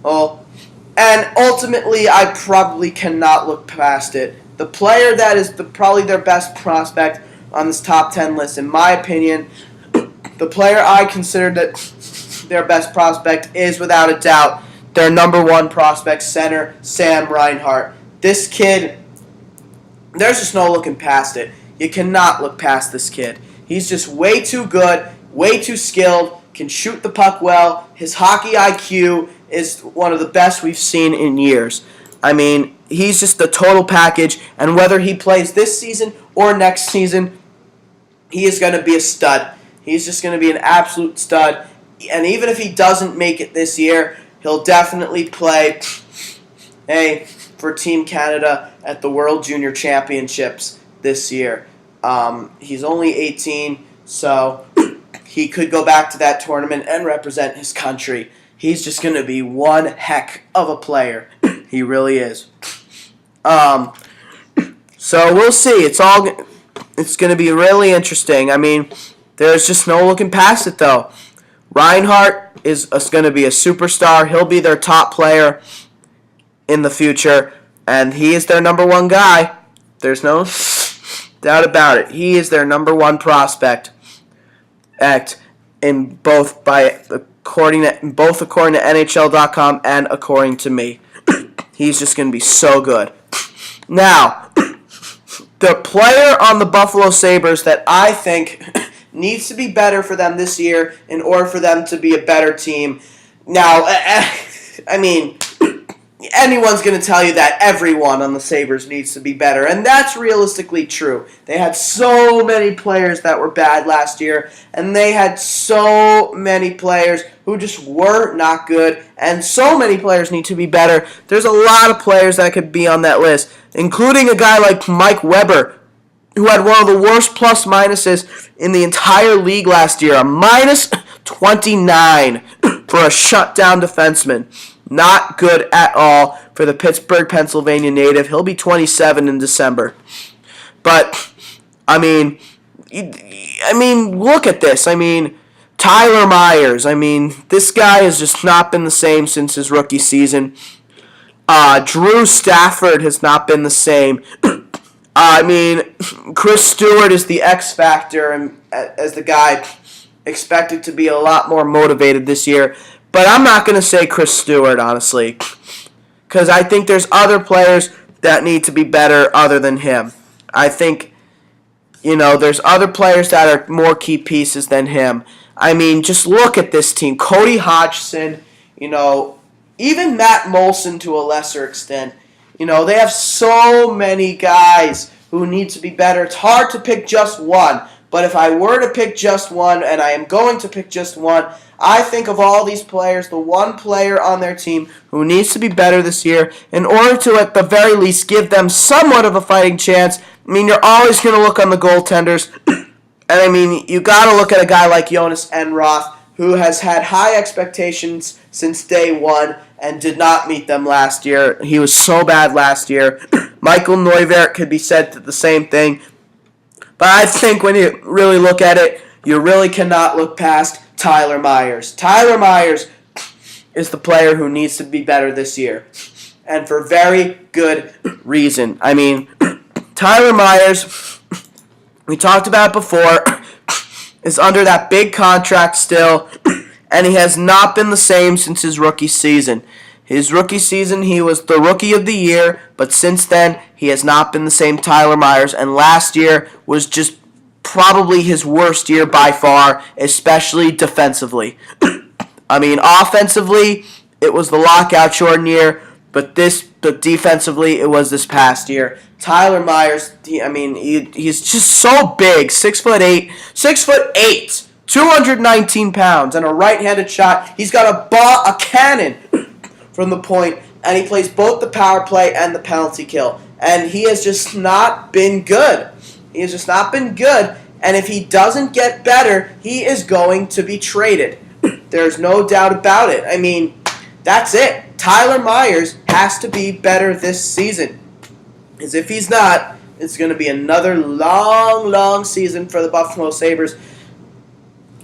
And ultimately, I probably cannot look past it. The player that is probably their best prospect on this top 10 list, in my opinion, the player I consider that their best prospect is, without a doubt, their number one prospect, center, Sam Reinhart. This kid, there's just no looking past it. You cannot look past this kid. He's just way too good, way too skilled, can shoot the puck well. His hockey IQ is one of the best we've seen in years. He's just the total package, and whether he plays this season or next season, he is going to be a stud. He's just going to be an absolute stud. And even if he doesn't make it this year, he'll definitely play for Team Canada at the World Junior Championships this year. He's only 18, so he could go back to that tournament and represent his country. He's just going to be one heck of a player. He really is. So we'll see. It's going to be really interesting. There's just no looking past it, though. Reinhart is going to be a superstar. He'll be their top player in the future, and he is their number one guy. There's no doubt about it. He is their number one prospect. According to NHL.com and according to me. He's just going to be so good. Now, the player on the Buffalo Sabres that I think needs to be better for them this year in order for them to be a better team. Now, anyone's going to tell you that everyone on the Sabres needs to be better, and that's realistically true. They had so many players that were bad last year, and they had so many players who just were not good, and so many players need to be better. There's a lot of players that could be on that list, including a guy like Mike Weber, who had one of the worst plus-minuses in the entire league last year, a minus 29 for a shutdown defenseman. Not good at all for the Pittsburgh, Pennsylvania native. He'll be 27 in December. But, look at this. Tyler Myers. This guy has just not been the same since his rookie season. Drew Stafford has not been the same. Chris Stewart is the X factor and as the guy expected to be a lot more motivated this year. But I'm not going to say Chris Stewart, honestly, because I think there's other players that need to be better other than him. I think, there's other players that are more key pieces than him. Just look at this team. Cody Hodgson, even Matt Molson to a lesser extent. They have so many guys who need to be better. It's hard to pick just one. But if I were to pick just one, and I am going to pick just one, I think of all these players, the one player on their team who needs to be better this year in order to, at the very least, give them somewhat of a fighting chance. I mean, you're always going to look on the goaltenders. And, I mean, you got to look at a guy like Jonas Enroth, who has had high expectations since day one and did not meet them last year. He was so bad last year. Michael Neuvirth could be said to the same thing. But I think when you really look at it, you really cannot look past Tyler Myers. Tyler Myers is the player who needs to be better this year. And for very good reason. I mean, Tyler Myers, we talked about it before, is under that big contract still, and he has not been the same since his rookie season. His rookie season, he was the Rookie of the Year, but since then, he has not been the same Tyler Myers, and last year was just probably his worst year by far, especially defensively. I mean, offensively, it was the lockout Jordan year, but defensively, it was this past year. Tyler Myers, he's just so big, 6'8", 6'8", 219 pounds, and a right-handed shot. He's got a cannon from the point, and he plays both the power play and the penalty kill. And he has just not been good. He has just not been good, and if he doesn't get better, he is going to be traded. There's no doubt about it. I mean, that's it. Tyler Myers has to be better this season. Because if he's not, it's going to be another long, long season for the Buffalo Sabres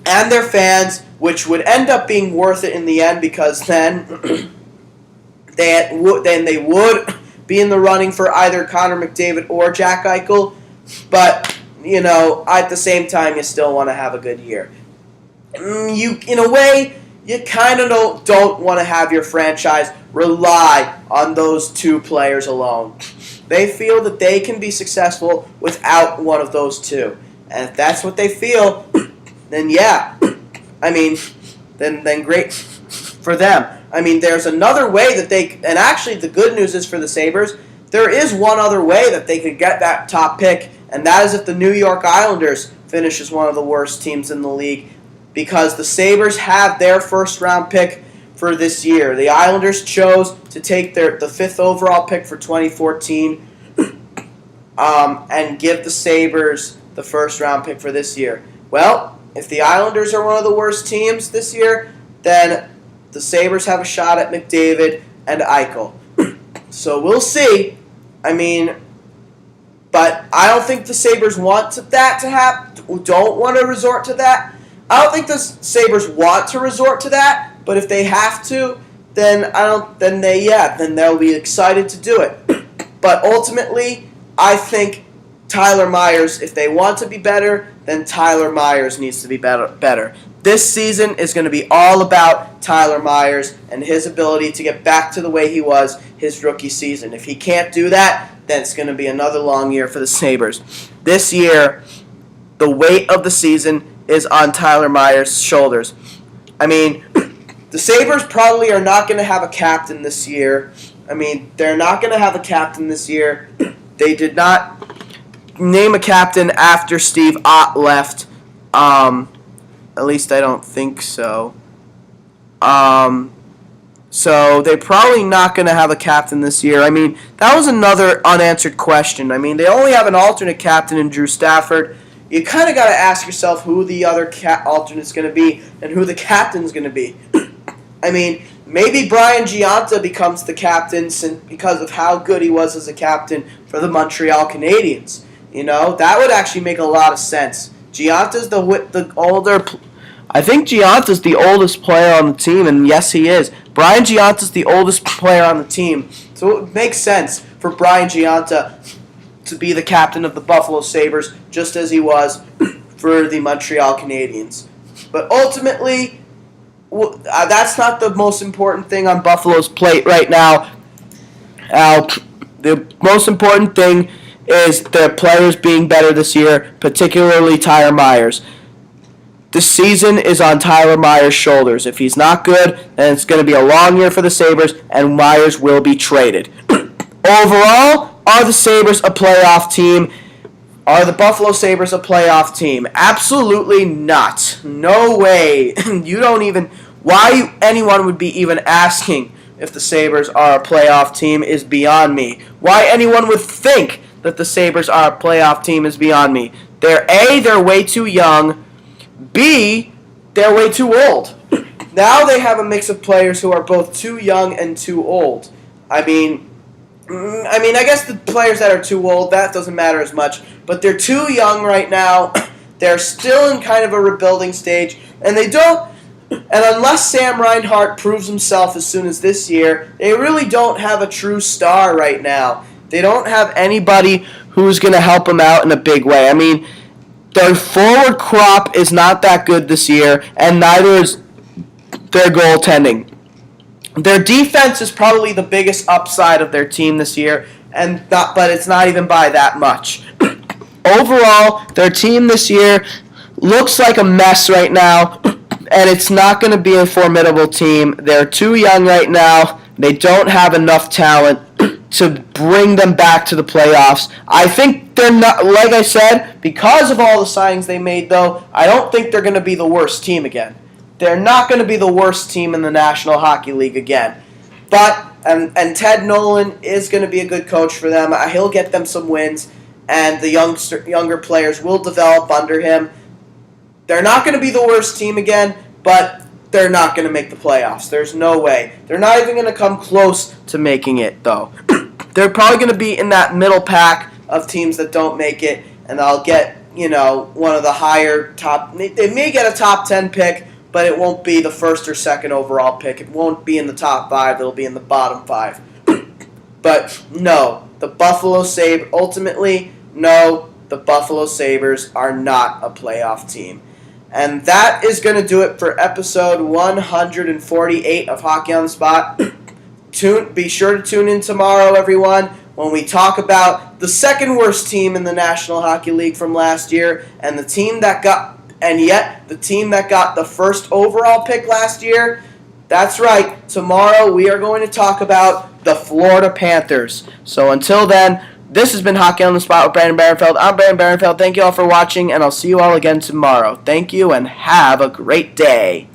and their fans, which would end up being worth it in the end because then they would be in the running for either Connor McDavid or Jack Eichel. But, at the same time, you still want to have a good year. In a way, you kind of don't want to have your franchise rely on those two players alone. They feel that they can be successful without one of those two. And if that's what they feel, then yeah. Then great for them. There's another way that and actually the good news is for the Sabres, there is one other way that they could get that top pick, and that is if the New York Islanders finish as one of the worst teams in the league, because the Sabres have their first-round pick for this year. The Islanders chose to take the fifth overall pick for 2014 and give the Sabres the first-round pick for this year. Well, if the Islanders are one of the worst teams this year, then the Sabres have a shot at McDavid and Eichel. So we'll see. But I don't think the Sabres want that to happen. Don't want to resort to that. I don't think the Sabres want to resort to that. But if they have to, then they'll be excited to do it. But ultimately, I think Tyler Myers, if they want to be better, then Tyler Myers needs to be better. This season is going to be all about Tyler Myers and his ability to get back to the way he was his rookie season. If he can't do that, then it's going to be another long year for the Sabres. This year, the weight of the season is on Tyler Myers' shoulders. The Sabres probably are not going to have a captain this year. They're not going to have a captain this year. They did not name a captain after Steve Ott left. At least I don't think so. So they're probably not going to have a captain this year. That was another unanswered question. They only have an alternate captain in Drew Stafford. You kind of got to ask yourself who the other alternate's going to be and who the captain's going to be. Maybe Brian Giunta becomes the captain because of how good he was as a captain for the Montreal Canadiens. That would actually make a lot of sense. Giunta's the older. I think Giunta's the oldest player on the team, and yes, he is. Brian Giunta's the oldest player on the team, so it makes sense for Brian Giunta to be the captain of the Buffalo Sabres, just as he was for the Montreal Canadiens. But ultimately, that's not the most important thing on Buffalo's plate right now. The most important thing is their players being better this year, particularly Tyler Myers. The season is on Tyler Myers' shoulders. If he's not good, then it's going to be a long year for the Sabres, and Myers will be traded. Overall, are the Sabres a playoff team? Are the Buffalo Sabres a playoff team? Absolutely not. No way. You don't even... Why anyone would be even asking if the Sabres are a playoff team is beyond me. Why anyone would think that the Sabres are a playoff team is beyond me. They're way too young. B, they're way too old. Now they have a mix of players who are both too young and too old. I mean, I guess the players that are too old, that doesn't matter as much. But they're too young right now. They're still in kind of a rebuilding stage. And they don't... And unless Sam Reinhart proves himself as soon as this year, they really don't have a true star right now. They don't have anybody who's going to help them out in a big way. I mean, their forward crop is not that good this year, and neither is their goaltending. Their defense is probably the biggest upside of their team this year, but it's not even by that much. Overall, their team this year looks like a mess right now, and it's not going to be a formidable team. They're too young right now. They don't have enough talent to bring them back to the playoffs. I think they're not, like I said, because of all the signings they made, though, I don't think they're going to be the worst team again. They're not going to be the worst team in the National Hockey League again. But, and Ted Nolan is going to be a good coach for them. He'll get them some wins, and the younger players will develop under him. They're not going to be the worst team again, but they're not going to make the playoffs. There's no way. They're not even going to come close to making it, though. They're probably going to be in that middle pack of teams that don't make it, and they'll get, one of the higher top... They may get a top 10 pick, but it won't be the first or second overall pick. It won't be in the top 5. It'll be in the bottom 5. But, no. The Buffalo Sabres... Ultimately, no. The Buffalo Sabres are not a playoff team. And that is going to do it for episode 148 of Hockey on the Spot. Be sure to tune in tomorrow, everyone, when we talk about the second worst team in the National Hockey League from last year, and the team that got the first overall pick last year. That's right. Tomorrow we are going to talk about the Florida Panthers. So until then, this has been Hockey on the Spot with Brandon Barenfeld. I'm Brandon Barenfeld. Thank you all for watching, and I'll see you all again tomorrow. Thank you, and have a great day.